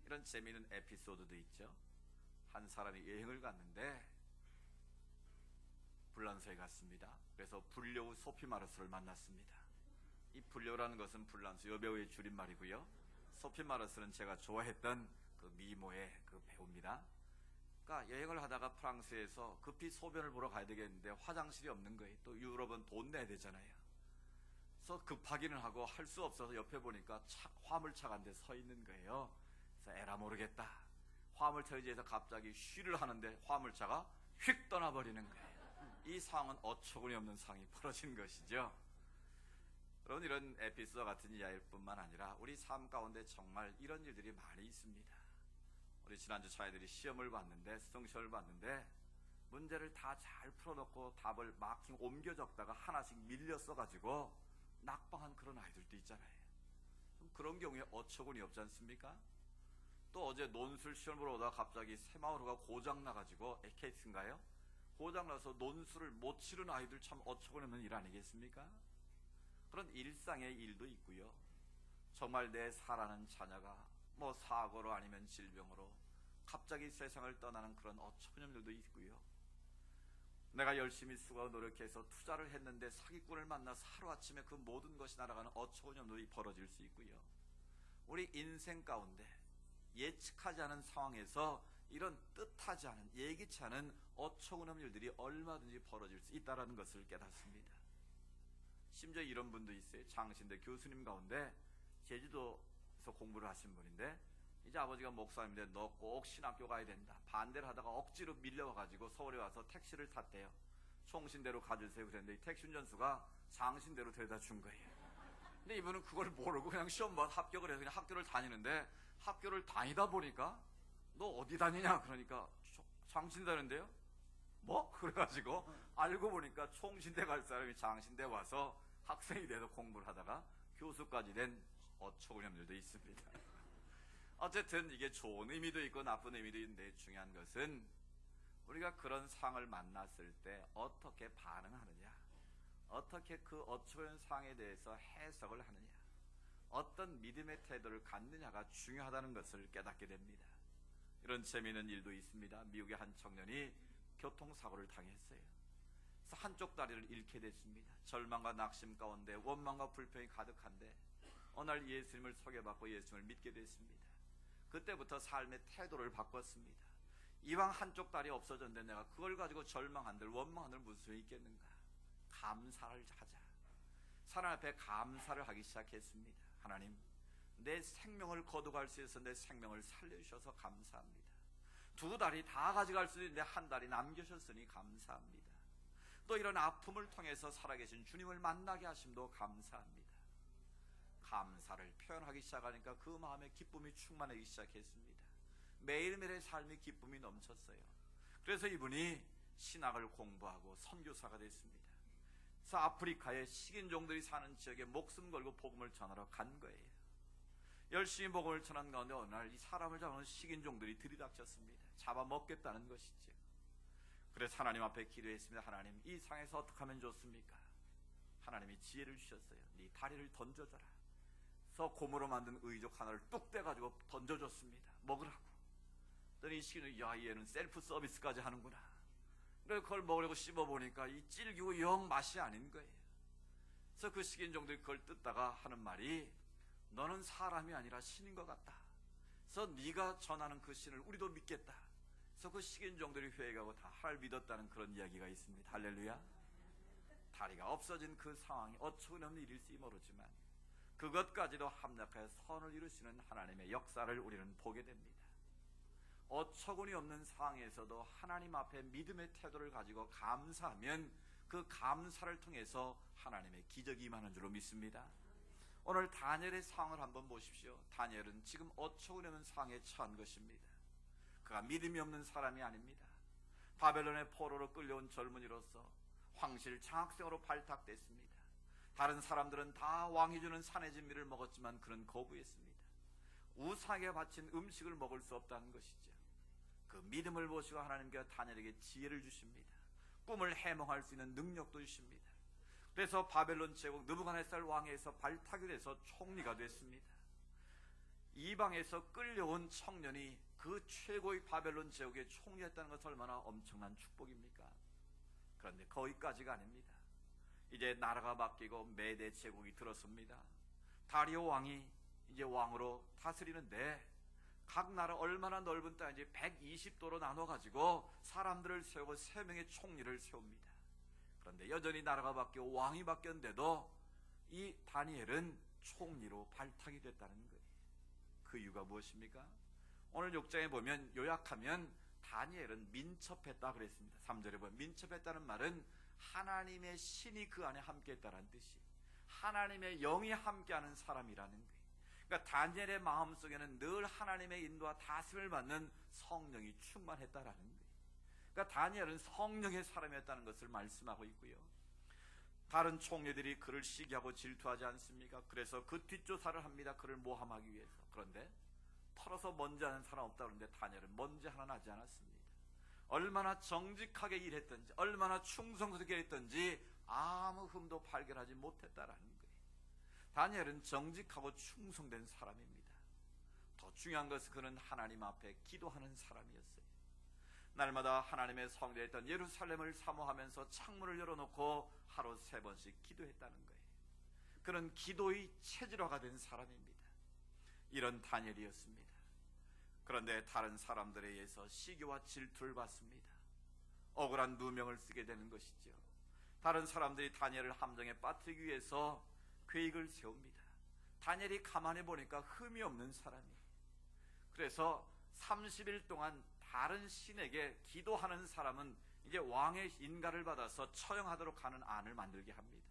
이런 재미있는 에피소드도 있죠. 한 사람이 여행을 갔는데 불란서에 갔습니다. 그래서 불려우 소피마르스를 만났습니다. 이 불려라는 것은 불란서 여배우의 줄임말이고요. 소피마르스는 제가 좋아했던 그 미모의 그 배우입니다. 그러니까 여행을 하다가 프랑스에서 급히 소변을 보러 가야 되겠는데 화장실이 없는 거예요. 또 유럽은 돈 내야 되잖아요. 그래서 급하기는 하고 할 수 없어서 옆에 보니까 화물차가 한 대 서 있는 거예요. 그래서 에라 모르겠다, 화물차 의지에서 갑자기 쉬를 하는데 화물차가 휙 떠나버리는 거예요. 이 상황은 어처구니 없는 상황이 벌어진 것이죠. 여러분, 이런 에피소드 같은 이야기일 뿐만 아니라 우리 삶 가운데 정말 이런 일들이 많이 있습니다. 우리 지난주 차이들이 시험을 봤는데, 수능시험을 봤는데 문제를 다 잘 풀어놓고 답을 마킹 옮겨 적다가 하나씩 밀려 써가지고 낙방한 그런 아이들도 있잖아요. 그런 경우에 어처구니 없지 않습니까? 또 어제 논술 시험 보러 오다가 갑자기 새마을호가 고장나가지고 에케이스인가요? 고장나서 논술을 못 치른 아이들, 참 어처구니 없는 일 아니겠습니까? 그런 일상의 일도 있고요. 정말 내 사랑하는 자녀가 사고로 아니면 질병으로 갑자기 세상을 떠나는 그런 어처구니 없는 일도 있고요. 내가 열심히 수고하고 노력해서 투자를 했는데 사기꾼을 만나서 하루아침에 그 모든 것이 날아가는 어처구니없는 일이 벌어질 수 있고요. 우리 인생 가운데 예측하지 않은 상황에서 이런 뜻하지 않은, 예기치 않은 어처구니없는 일들이 얼마든지 벌어질 수 있다는 것을 깨닫습니다. 심지어 이런 분도 있어요. 장신대 교수님 가운데 제주도에서 공부를 하신 분인데, 이제 아버지가 목사님인데 너 꼭 신학교 가야 된다, 반대를 하다가 억지로 밀려와가지고 서울에 와서 택시를 탔대요. 총신대로 가주세요 그랬는데 이 택시 운전수가 장신대로 데려다 준 거예요. 근데 이분은 그걸 모르고 그냥 시험만 합격을 해서 그냥 학교를 다니는데, 학교를 다니다 보니까 너 어디 다니냐 그러니까 장신대인데요. 뭐? 그래가지고 알고 보니까 총신대 갈 사람이 장신대 와서 학생이 돼서 공부를 하다가 교수까지 된 어처구니없는 일도 있습니다. 어쨌든 이게 좋은 의미도 있고 나쁜 의미도 있는데, 중요한 것은 우리가 그런 상황을 만났을 때 어떻게 반응하느냐, 어떻게 그 어처구니없는 상황에 대해서 해석을 하느냐, 어떤 믿음의 태도를 갖느냐가 중요하다는 것을 깨닫게 됩니다. 이런 재미있는 일도 있습니다. 미국의 한 청년이 교통사고를 당했어요. 그래서 한쪽 다리를 잃게 됐습니다. 절망과 낙심 가운데 원망과 불평이 가득한데 어느 날 예수님을 소개받고 예수님을 믿게 됐습니다. 그때부터 삶의 태도를 바꿨습니다. 이왕 한쪽 다리 없어졌는데 내가 그걸 가지고 절망한들 원망한들 무슨 소용이 있겠는가. 감사를 하자. 하나님 앞에 감사를 하기 시작했습니다. 하나님, 내 생명을 거두갈 수 있어서 내 생명을 살려주셔서 감사합니다. 두 다리 다 가져갈 수 있는데 한 다리 남겨주셨으니 감사합니다. 또 이런 아픔을 통해서 살아계신 주님을 만나게 하심도 감사합니다. 감사를 표현하기 시작하니까 그 마음에 기쁨이 충만하기 시작했습니다. 매일매일의 삶이 기쁨이 넘쳤어요. 그래서 이분이 신학을 공부하고 선교사가 됐습니다. 그래서 아프리카의 식인종들이 사는 지역에 목숨 걸고 복음을 전하러 간 거예요. 열심히 복음을 전한 가운데 어느 날 이 사람을 잡아놓은 식인종들이 들이닥쳤습니다. 잡아먹겠다는 것이죠. 그래서 하나님 앞에 기도했습니다. 하나님, 이 상황에서 어떻게 하면 좋습니까? 하나님이 지혜를 주셨어요. 네 다리를 던져줘라. 그래서 고무로 만든 의족 하나를 뚝 떼가지고 던져줬습니다. 먹으라고. 그랬더니 이 식인종이, 야, 얘는 셀프 서비스까지 하는구나. 그래서 그걸 먹으려고 씹어보니까 이 질기고 영 맛이 아닌 거예요. 그래서 그 식인종들이 그걸 뜯다가 하는 말이, 너는 사람이 아니라 신인 것 같다. 그래서 네가 전하는 그 신을 우리도 믿겠다. 그래서 그 식인종들이 회개하고 다 하나님을 믿었다는 그런 이야기가 있습니다. 할렐루야. 다리가 없어진 그 상황이 어처구니없는 일일지 모르지만 그것까지도 합력하여 선을 이루시는 하나님의 역사를 우리는 보게 됩니다. 어처구니없는 상황에서도 하나님 앞에 믿음의 태도를 가지고 감사하면 그 감사를 통해서 하나님의 기적이 임하는 줄로 믿습니다. 오늘 다니엘의 상황을 한번 보십시오. 다니엘은 지금 어처구니없는 상황에 처한 것입니다. 그가 믿음이 없는 사람이 아닙니다. 바벨론의 포로로 끌려온 젊은이로서 황실 장학생으로 발탁됐습니다. 다른 사람들은 다 왕이 주는 산의 진미를 먹었지만 그는 거부했습니다. 우상에게 바친 음식을 먹을 수 없다는 것이죠. 그 믿음을 보시고 하나님께서 다니엘에게 지혜를 주십니다. 꿈을 해몽할 수 있는 능력도 주십니다. 그래서 바벨론 제국 느부갓네살 왕에서 발탁이 돼서 총리가 됐습니다. 이방에서 끌려온 청년이 그 최고의 바벨론 제국의 총리였다는 것은 얼마나 엄청난 축복입니까? 그런데 거기까지가 아닙니다. 이제 나라가 바뀌고 메대 제국이 들어섭니다. 다리오 왕이 이제 왕으로 다스리는데 각 나라 얼마나 넓은 땅인지 120도로 나눠가지고 사람들을 세우고 3명의 총리를 세웁니다. 그런데 여전히 나라가 바뀌고 왕이 바뀌었는데도 이 다니엘은 총리로 발탁이 됐다는 거예요. 그 이유가 무엇입니까? 오늘 6장에 보면 요약하면 다니엘은 민첩했다 그랬습니다. 3절에 보면 민첩했다는 말은 하나님의 신이 그 안에 함께했다는 뜻이, 하나님의 영이 함께하는 사람이라는 거예요. 그러니까 다니엘의 마음속에는 늘 하나님의 인도와 다스림을 받는 성령이 충만했다라는 거예요. 그러니까 다니엘은 성령의 사람이었다는 것을 말씀하고 있고요. 다른 총리들이 그를 시기하고 질투하지 않습니까? 그래서 그 뒷조사를 합니다. 그를 모함하기 위해서. 그런데 털어서 먼지 하는 사람 없다 그러는데 다니엘은 먼지 하나 나지 않았습니다. 얼마나 정직하게 일했던지, 얼마나 충성스럽게 일했던지 아무 흠도 발견하지 못했다라는 거예요. 다니엘은 정직하고 충성된 사람입니다. 더 중요한 것은 그는 하나님 앞에 기도하는 사람이었어요. 날마다 하나님의 성전이었던 예루살렘을 사모하면서 창문을 열어놓고 하루 3번씩 기도했다는 거예요. 그는 기도의 체질화가 된 사람입니다. 이런 다니엘이었습니다. 그런데 다른 사람들에 의해서 시기와 질투를 받습니다. 억울한 누명을 쓰게 되는 것이죠. 다른 사람들이 다니엘을 함정에 빠뜨리기 위해서 계획을 세웁니다. 다니엘이 가만히 보니까 흠이 없는 사람이에요. 그래서 30일 동안 다른 신에게 기도하는 사람은 이제 왕의 인가를 받아서 처형하도록 하는 안을 만들게 합니다.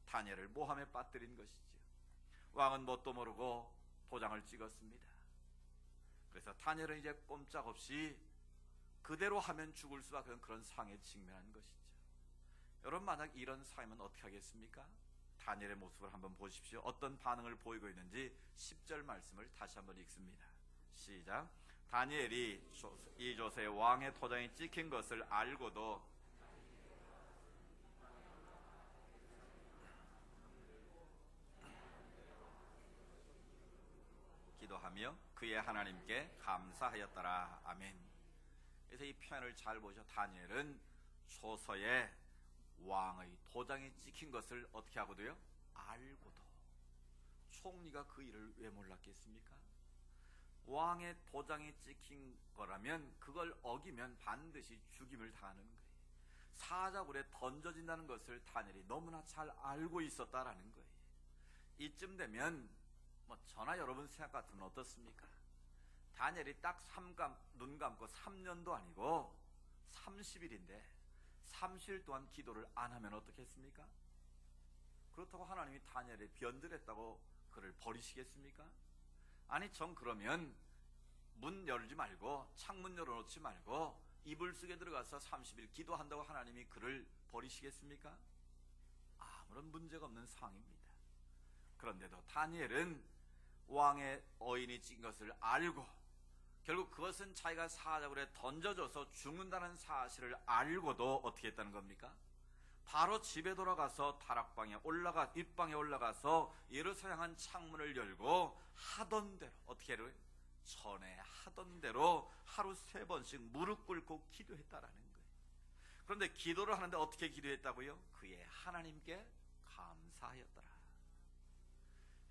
다니엘을 모함에 빠뜨린 것이죠. 왕은 뭣도 모르고 도장을 찍었습니다. 그래서 다니엘은 이제 꼼짝없이 그대로 하면 죽을 수밖에 없는 그런 상황에 직면한 것이죠. 여러분, 만약 이런 상황이면 어떻게 하겠습니까? 다니엘의 모습을 한번 보십시오. 어떤 반응을 보이고 있는지 10절 말씀을 다시 한번 읽습니다. 시작. 다니엘이 이 조서에 왕의 도장이 찍힌 것을 알고도 기도하며 그의 하나님께 감사하였더라. 아멘. 그래서 이 표현을 잘 보셔. 다니엘은 조서에 왕의 도장이 찍힌 것을 어떻게 하고도요? 알고도. 총리가 그 일을 왜 몰랐겠습니까? 왕의 도장이 찍힌 거라면 그걸 어기면 반드시 죽임을 당하는 거예요. 사자굴에 던져진다는 것을 다니엘이 너무나 잘 알고 있었다라는 거예요. 이쯤 되면 저나 여러분 생각 같으면 어떻습니까? 다니엘이 딱 눈 감고 3년도 아니고 30일인데 30일 동안 기도를 안 하면 어떻겠습니까? 그렇다고 하나님이 다니엘에 변절했다고 그를 버리시겠습니까? 아니, 전 그러면 문 열지 말고 창문 열어놓지 말고 이불 속에 들어가서 30일 기도한다고 하나님이 그를 버리시겠습니까? 아무런 문제가 없는 상황입니다. 그런데도 다니엘은 왕의 어인이 찍은 것을 알고 결국 그것은 자기가 사자굴에 던져져서 죽는다는 사실을 알고도 어떻게 했다는 겁니까? 바로 집에 돌아가서 윗방에 올라가서 예루살렘 향한 창문을 열고 하던 대로 어떻게 해요? 전에 하던 대로 하루 3번씩 무릎 꿇고 기도했다라는 거예요. 그런데 기도를 하는데 어떻게 기도했다고요? 그의 하나님께 감사하였더라.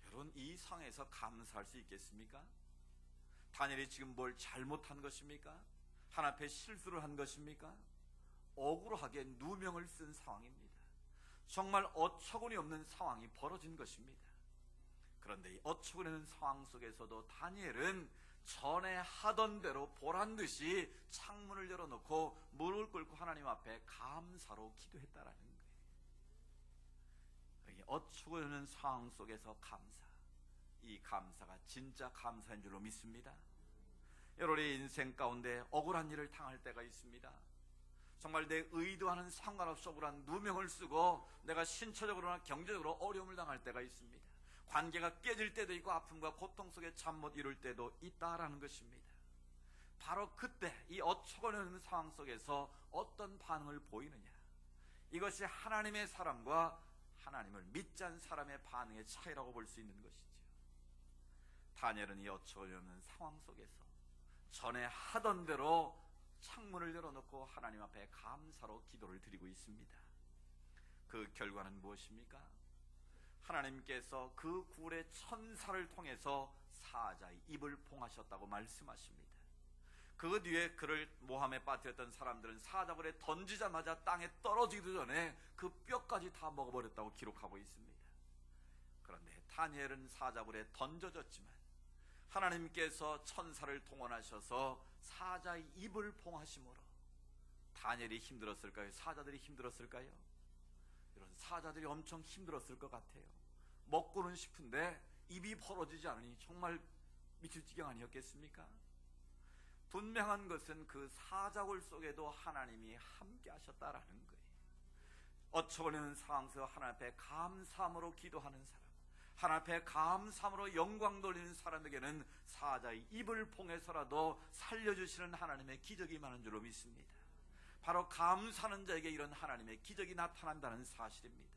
여러분, 이 상황에서 감사할 수 있겠습니까? 다니엘이 지금 뭘 잘못한 것입니까? 하나님 앞에 실수를 한 것입니까? 억울하게 누명을 쓴 상황입니다. 정말 어처구니 없는 상황이 벌어진 것입니다. 그런데 이 어처구니 없는 상황 속에서도 다니엘은 전에 하던 대로 보란듯이 창문을 열어놓고 무릎을 꿇고 하나님 앞에 감사로 기도했다라는 거예요. 이 어처구니 없는 상황 속에서 감사, 이 감사가 진짜 감사인 줄로 믿습니다. 여러분의 인생 가운데 억울한 일을 당할 때가 있습니다. 정말 내 의도와는 상관없이 억울한 누명을 쓰고 내가 신체적으로나 경제적으로 어려움을 당할 때가 있습니다. 관계가 깨질 때도 있고 아픔과 고통 속에 잠 못 이룰 때도 있다라는 것입니다. 바로 그때 이 어처구니 없는 상황 속에서 어떤 반응을 보이느냐, 이것이 하나님의 사람과 하나님을 믿지 않은 사람의 반응의 차이라고 볼 수 있는 것이죠. 다니엘은 이 어처구니 없는 상황 속에서 전에 하던 대로 창문을 열어놓고 하나님 앞에 감사로 기도를 드리고 있습니다. 그 결과는 무엇입니까? 하나님께서 그 굴의 천사를 통해서 사자의 입을 봉하셨다고 말씀하십니다. 그 뒤에 그를 모함에 빠뜨렸던 사람들은 사자굴에 던지자마자 땅에 떨어지기도 전에 그 뼈까지 다 먹어버렸다고 기록하고 있습니다. 그런데 다니엘은 사자굴에 던져졌지만 하나님께서 천사를 동원하셔서 사자의 입을 봉하심으로 다니엘이 힘들었을까요? 사자들이 힘들었을까요? 이런 사자들이 엄청 힘들었을 것 같아요. 먹고는 싶은데 입이 벌어지지 않으니 정말 미칠 지경 아니었겠습니까? 분명한 것은 그 사자굴 속에도 하나님이 함께 하셨다라는 거예요. 어처구니 없는 상황 속 하나님 앞에 감사함으로 기도하는 사람, 하나님 앞에 감사함으로 영광 돌리는 사람에게는 사자의 입을 봉해서라도 살려주시는 하나님의 기적이 많은 줄로 믿습니다. 바로 감사하는 자에게 이런 하나님의 기적이 나타난다는 사실입니다.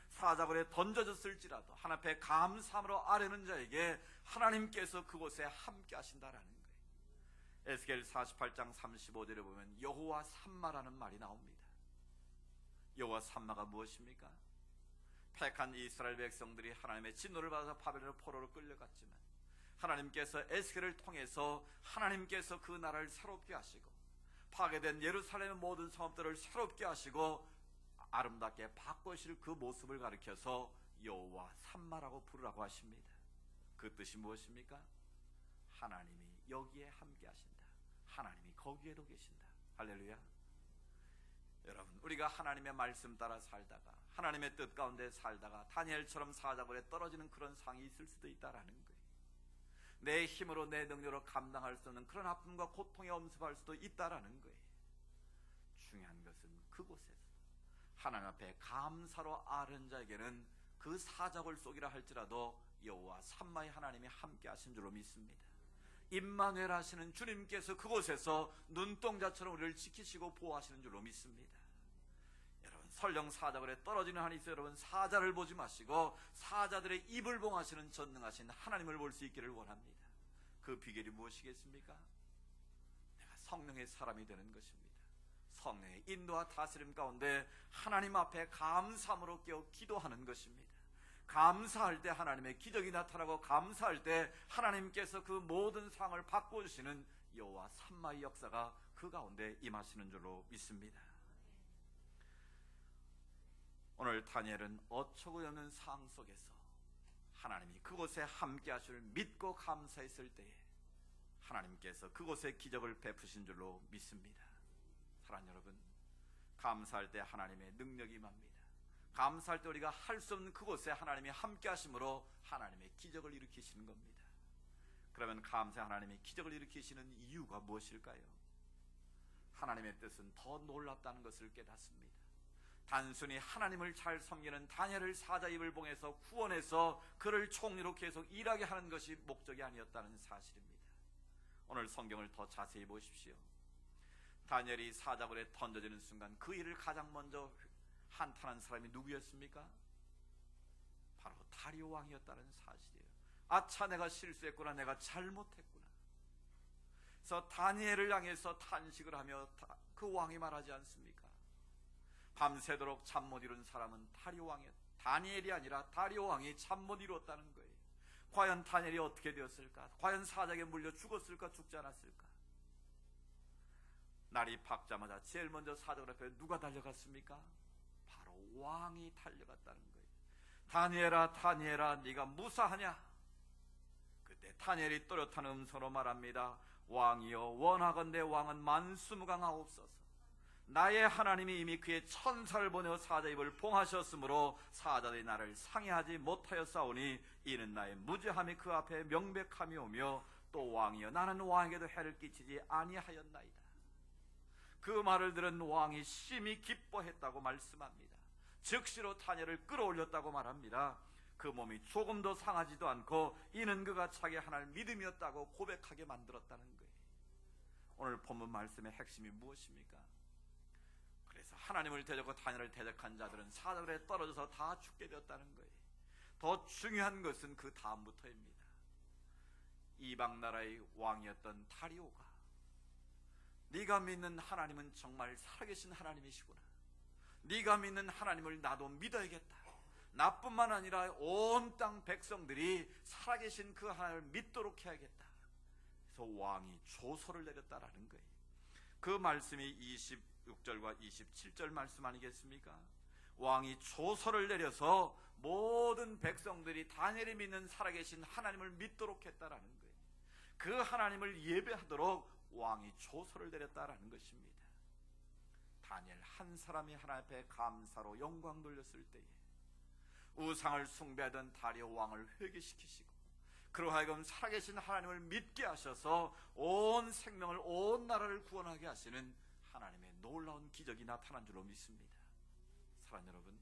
사자굴에 던져졌을지라도 하나님 앞에 감사함으로 아뢰는 자에게 하나님께서 그곳에 함께 하신다라는 거예요. 에스겔 48장 35절에 보면 여호와 삼마라는 말이 나옵니다. 여호와 삼마가 무엇입니까? 택한 이스라엘 백성들이 하나님의 진노를 받아서 바벨론 포로로 끌려갔지만 하나님께서 에스겔을 통해서 하나님께서 그 나라를 새롭게 하시고 파괴된 예루살렘의 모든 성읍들을 새롭게 하시고 아름답게 바꾸실 그 모습을 가리켜서 여호와 삼마라고 부르라고 하십니다. 그 뜻이 무엇입니까? 하나님이 여기에 함께 하신다. 하나님이 거기에도 계신다. 할렐루야. 여러분, 우리가 하나님의 말씀 따라 살다가 하나님의 뜻 가운데 살다가 다니엘처럼 사자굴에 떨어지는 그런 상이 있을 수도 있다라는 거예요. 내 힘으로 내 능력으로 감당할 수 없는 그런 아픔과 고통에 엄습할 수도 있다라는 거예요. 중요한 것은 그곳에서 하나님 앞에 감사로 아른 자에게는 그 사자굴 속이라 할지라도 여호와 삼마의 하나님이 함께 하신 줄로 믿습니다. 임마누엘 하시는 주님께서 그곳에서 눈동자처럼 우리를 지키시고 보호하시는 줄로 믿습니다. 여러분, 설령 사자굴에 떨어지는 한이 있어요. 여러분, 사자를 보지 마시고 사자들의 입을 봉하시는 전능하신 하나님을 볼 수 있기를 원합니다. 그 비결이 무엇이겠습니까? 내가 성령의 사람이 되는 것입니다. 성령의 인도와 다스림 가운데 하나님 앞에 감사함으로 깨어 기도하는 것입니다. 감사할 때 하나님의 기적이 나타나고 감사할 때 하나님께서 그 모든 상을 바꿔주시는 여호와 삼마의 역사가 그 가운데 임하시는 줄로 믿습니다. 오늘 다니엘은 어처구니 없는 상황 속에서 하나님이 그곳에 함께 하실 믿고 감사했을 때에 하나님께서 그곳에 기적을 베푸신 줄로 믿습니다. 사랑하는 여러분, 감사할 때 하나님의 능력이 임합니다. 감사할 때 우리가 할 수 없는 그곳에 하나님이 함께 하심으로 하나님의 기적을 일으키시는 겁니다. 그러면 감사 하나님이 기적을 일으키시는 이유가 무엇일까요? 하나님의 뜻은 더 놀랍다는 것을 깨닫습니다. 단순히 하나님을 잘 섬기는 다니엘을 사자 입을 봉해서 구원해서 그를 총리로 계속 일하게 하는 것이 목적이 아니었다는 사실입니다. 오늘 성경을 더 자세히 보십시오. 다니엘이 사자굴에 던져지는 순간 그 일을 가장 먼저 한탄한 사람이 누구였습니까? 바로 다리오 왕이었다는 사실이에요. 아차, 내가 실수했구나, 내가 잘못했구나. 그래서 다니엘을 향해서 탄식을 하며 그 왕이 말하지 않습니까? 밤새도록 잠 못 이룬 사람은 다리오 왕이었다. 다니엘이 아니라 다리오 왕이 잠 못 이루었다는 거예요. 과연 다니엘이 어떻게 되었을까? 과연 사자에게 물려 죽었을까? 죽지 않았을까? 날이 밝자마자 제일 먼저 사자굴 앞에 누가 달려갔습니까? 바로 왕이 달려갔다는 거예요. 다니엘아, 다니엘아, 네가 무사하냐? 그때 다니엘이 또렷한 음성으로 말합니다. 왕이여, 원하건대 왕은 만수무강하옵소서. 나의 하나님이 이미 그의 천사를 보내어 사자 입을 봉하셨으므로 사자들이 나를 상해하지 못하였사오니 이는 나의 무죄함이 그 앞에 명백함이 오며 또 왕이여, 나는 왕에게도 해를 끼치지 아니하였나이다. 그 말을 들은 왕이 심히 기뻐했다고 말씀합니다. 즉시로 다니엘을 끌어올렸다고 말합니다. 그 몸이 조금 더 상하지도 않고 이는 그가 자기 하나를 믿음이었다고 고백하게 만들었다는 거예요. 오늘 본문 말씀의 핵심이 무엇입니까? 그래서 하나님을 대적하고 다니엘을 대적한 자들은 사자굴에 떨어져서 다 죽게 되었다는 거예요. 더 중요한 것은 그 다음부터입니다. 이방 나라의 왕이었던 다리오가 네가 믿는 하나님은 정말 살아계신 하나님이시구나. 네가 믿는 하나님을 나도 믿어야겠다. 나뿐만 아니라 온 땅 백성들이 살아계신 그 하나님을 믿도록 해야겠다. 그래서 왕이 조서를 내렸다라는 거예요. 그 말씀이 26절과 27절 말씀 아니겠습니까? 왕이 조서를 내려서 모든 백성들이 다니엘이 믿는 살아계신 하나님을 믿도록 했다라는 거예요. 그 하나님을 예배하도록 왕이 조서를 내렸다라는 것입니다. 다니엘 한 사람이 하나님 앞에 감사로 영광 돌렸을 때에 우상을 숭배하던 다리오 왕을 회개시키시고 그로 하여금 살아계신 하나님을 믿게 하셔서 온 생명을, 온 나라를 구원하게 하시는 하나님의 놀라운 기적이 나타난 줄로 믿습니다. 사랑하는 여러분,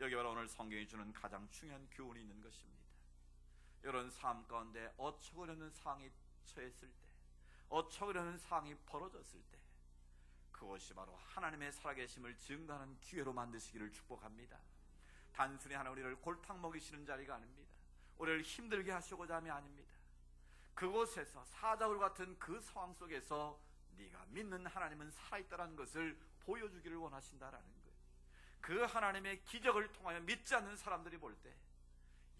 여기 바로 오늘 성경이 주는 가장 중요한 교훈이 있는 것입니다. 이런 삶 가운데 어처구니 없는 상황이 처했을 때, 어처구니 없는 상황이 벌어졌을 때 그것이 바로 하나님의 살아계심을 증거하는 기회로 만드시기를 축복합니다. 단순히 하나 우리를 골탕 먹이시는 자리가 아닙니다. 우리를 힘들게 하시고자 함이 아닙니다. 그곳에서 사자굴 같은 그 상황 속에서 네가 믿는 하나님은 살아있다는 것을 보여주기를 원하신다라는 거예요. 그 하나님의 기적을 통하여 믿지 않는 사람들이 볼 때,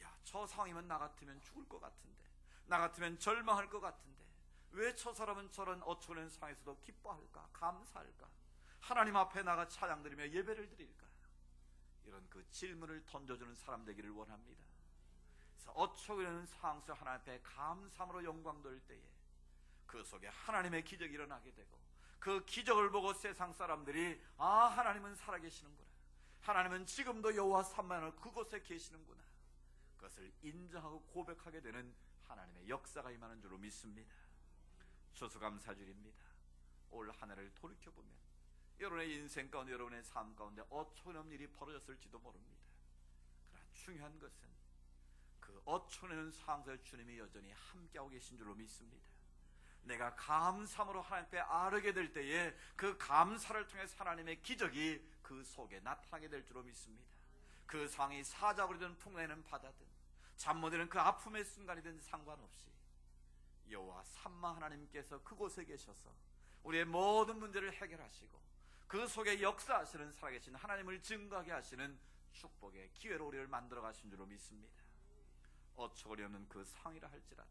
야, 저 상황이면 나 같으면 죽을 것 같은데, 나 같으면 절망할 것 같은데, 왜 저 사람은 저런 어처구니없는 상황에서도 기뻐할까, 감사할까, 하나님 앞에 나가 찬양드리며 예배를 드릴까, 이런 그 질문을 던져주는 사람 되기를 원합니다. 그래서 어처구니없는 상황 속 하나님 앞에 감사함으로 영광 돌릴 때에 그 속에 하나님의 기적이 일어나게 되고, 그 기적을 보고 세상 사람들이 아, 하나님은 살아계시는구나, 하나님은 지금도 여호와 삼만을 그곳에 계시는구나, 그것을 인정하고 고백하게 되는 하나님의 역사가 임하는 줄로 믿습니다. 추수감사주일입니다. 올 한 해를 돌이켜보면 여러분의 인생 가운데, 여러분의 삶 가운데 어처구니없는 일이 벌어졌을지도 모릅니다. 그러나 중요한 것은 그 어처구니없는 상황 속에 주님이 여전히 함께하고 계신 줄로 믿습니다. 내가 감사함으로 하나님 앞에 아르게 될 때에 그 감사를 통해 하나님의 기적이 그 속에 나타나게 될 줄로 믿습니다. 그 상황이 사자굴이든 풍랑이든 바다든 잠 못 이루는 그 아픔의 순간이든 상관없이 여호와 삼마 하나님께서 그곳에 계셔서 우리의 모든 문제를 해결하시고 그 속에 역사하시는 살아계신 하나님을 증거하게 하시는 축복의 기회로 우리를 만들어 가신 줄로 믿습니다. 어처구니없는 그 상이라 할지라도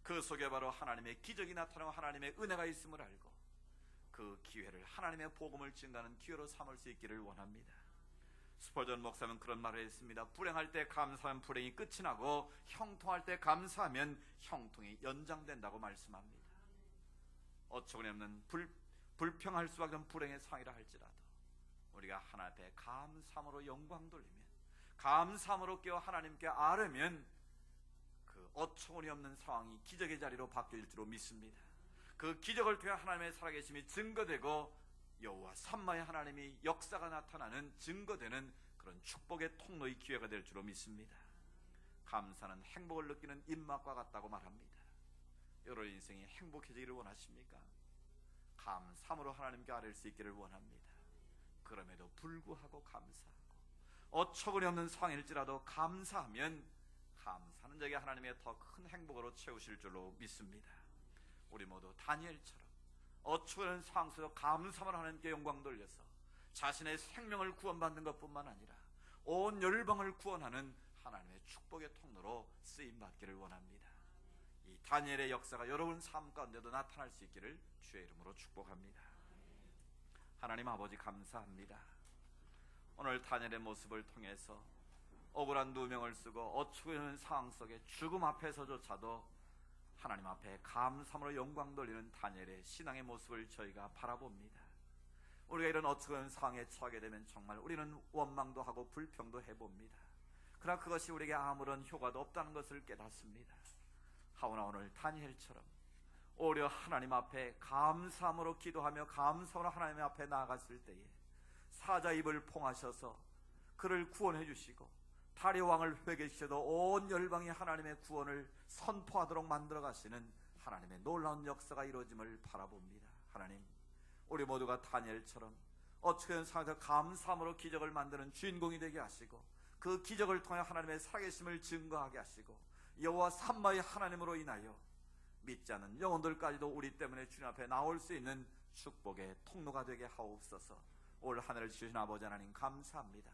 그 속에 바로 하나님의 기적이 나타나고 하나님의 은혜가 있음을 알고 그 기회를 하나님의 복음을 증거하는 기회로 삼을 수 있기를 원합니다. 스펄전 목사는 그런 말을 했습니다. 불행할 때 감사하면 불행이 끝이 나고 형통할 때 감사하면 형통이 연장된다고 말씀합니다. 어처구니없는 불평할 수밖에 없는 불행의 상이라 할지라도 우리가 하나님 앞에 감사함으로 영광 돌리면, 감사함으로 깨어 하나님께 아뢰면 그 어처구니없는 상황이 기적의 자리로 바뀔 줄로 믿습니다. 그 기적을 통해 하나님의 살아계심이 증거되고 여호와 삼마의 하나님이 역사가 나타나는 증거되는 그런 축복의 통로의 기회가 될 줄로 믿습니다. 감사는 행복을 느끼는 입맛과 같다고 말합니다. 여러분 인생이 행복해지기를 원하십니까? 감사함으로 하나님께 아뢰 수 있기를 원합니다. 그럼에도 불구하고 감사하고 어처구니없는 상황일지라도 감사하면 감사는 자에게 하나님의 더 큰 행복으로 채우실 줄로 믿습니다. 우리 모두 다니엘처럼 어처구니없는 상황 속에서 감사함으로 하나님께 영광 돌려서 자신의 생명을 구원받는 것뿐만 아니라 온 열방을 구원하는 하나님의 축복의 통로로 쓰임받기를 원합니다. 이 다니엘의 역사가 여러분 삶 가운데도 나타날 수 있기를 주의 이름으로 축복합니다. 하나님 아버지 감사합니다. 오늘 다니엘의 모습을 통해서 억울한 누명을 쓰고 어처구니없는 상황 속에 죽음 앞에서조차도 하나님 앞에 감사함으로 영광 돌리는 다니엘의 신앙의 모습을 저희가 바라봅니다. 우리가 이런 어처구니없는 상황에 처하게 되면 정말 우리는 원망도 하고 불평도 해봅니다. 그러나 그것이 우리에게 아무런 효과도 없다는 것을 깨닫습니다. 하오나 오늘 다니엘처럼 오히려 하나님 앞에 감사함으로 기도하며 감사함으로 하나님 앞에 나아갔을 때에 사자 입을 봉하셔서 그를 구원해 주시고 다리오 왕을 회개시켜도 온 열방이 하나님의 구원을 선포하도록 만들어 가시는 하나님의 놀라운 역사가 이루어짐을 바라봅니다. 하나님, 우리 모두가 다니엘처럼 어처구니없는 상황에서 감사함으로 기적을 만드는 주인공이 되게 하시고 그 기적을 통해 하나님의 살아계심을 증거하게 하시고 여호와 삼마의 하나님으로 인하여 믿지 않는 영혼들까지도 우리 때문에 주님 앞에 나올 수 있는 축복의 통로가 되게 하옵소서. 올 한 해를 주신 아버지 하나님 감사합니다.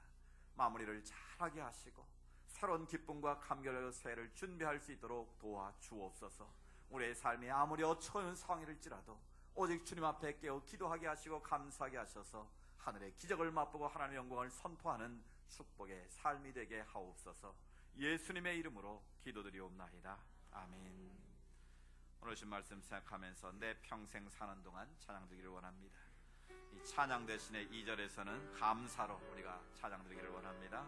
마무리를 잘하게 하시고 새로운 기쁨과 감격의 새해를 준비할 수 있도록 도와주옵소서. 우리의 삶이 아무리 어처구니없는 상황일지라도 오직 주님 앞에 깨어 기도하게 하시고 감사하게 하셔서 하늘의 기적을 맛보고 하나님의 영광을 선포하는 축복의 삶이 되게 하옵소서. 예수님의 이름으로 기도드리옵나이다. 아멘. 오늘 신 말씀 생각하면서 내 평생 사는 동안 찬양드리기를 원합니다. 이 찬양 대신에 2절에서는 감사로 우리가 찬양드리기를 원합니다.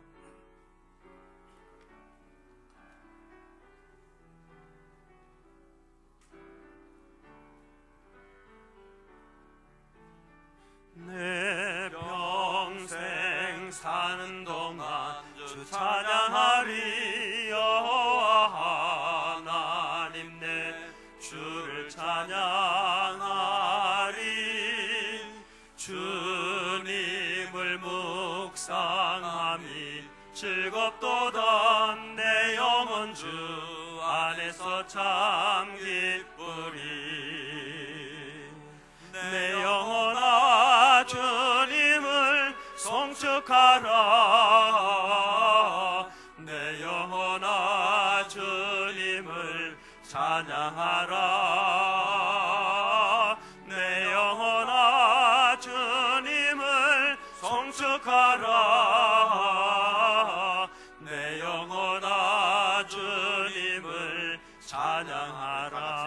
내 평생 사는 동안 주 찬양하리. 여호와 하나님 내 주를 찬양하리. 주님을 묵상함이 즐겁도다. 내 영혼 주 안에서 참 기쁘리. 내 영혼아 주님을 송축하라. 내 영혼아 주님을 찬양하라. 내 영혼아 주님을 송축하라. 내 영혼아 주님을 찬양하라.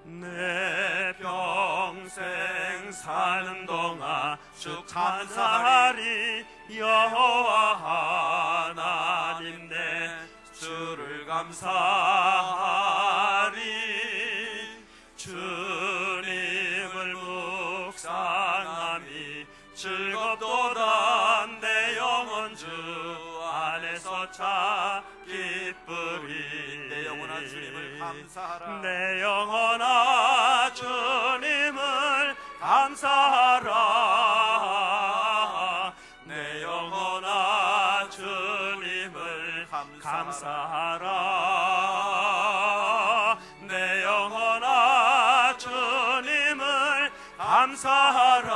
내 평생 사는 동안 쭉 찬사하리. 여호와 하나님 내 주를 감사하리. 주님을 묵상함이 즐겁도다. 내 영혼 주 안에서 참 기쁘리. 내 영혼아 주님을 감사하라. 내 영혼아 주님을 감사하라. 내 영혼아 주님을 감사하라. 내 영혼아 주님을 감사하라.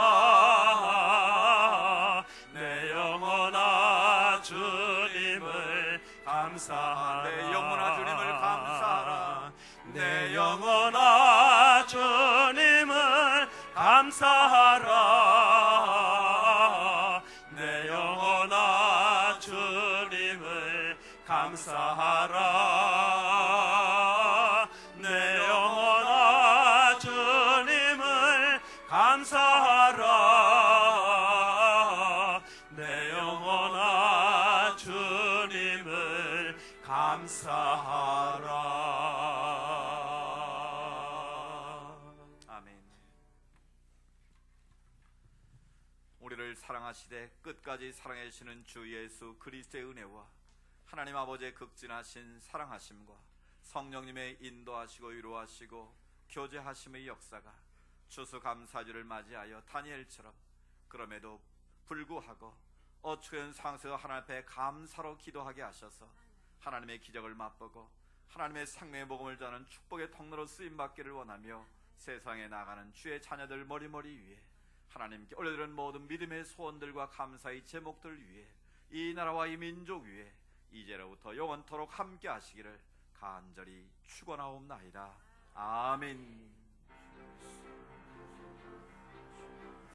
내 영혼아 주님을 감사하라. 내 영혼아 주님을 감사하라. 내 영혼아 주님을 감사하라. 내 영혼아 주님을 감사하라. 내 영혼아 주님을 감사하라. 내 영혼아 주님을 감사하라. 아멘. 우리를 사랑하시되 끝까지 사랑해 주시는 주 예수 그리스도의 은혜와 하나님 아버지의 극진하신 사랑하심과 성령님의 인도하시고 위로하시고 교제하심의 역사가 추수감사주를 맞이하여 다니엘처럼 그럼에도 불구하고 어처구니없는 상황에서 하나님 앞에 감사로 기도하게 하셔서 하나님의 기적을 맛보고 하나님의 생명의 복음을 전하는 축복의 통로로 쓰임받기를 원하며 세상에 나가는 주의 자녀들 머리머리 위에 하나님께 올려드리는 모든 믿음의 소원들과 감사의 제목들 위에 이 나라와 이 민족 위에 이제로부터 영원토록 함께 하시기를 간절히 축원하옵나이다. 아멘.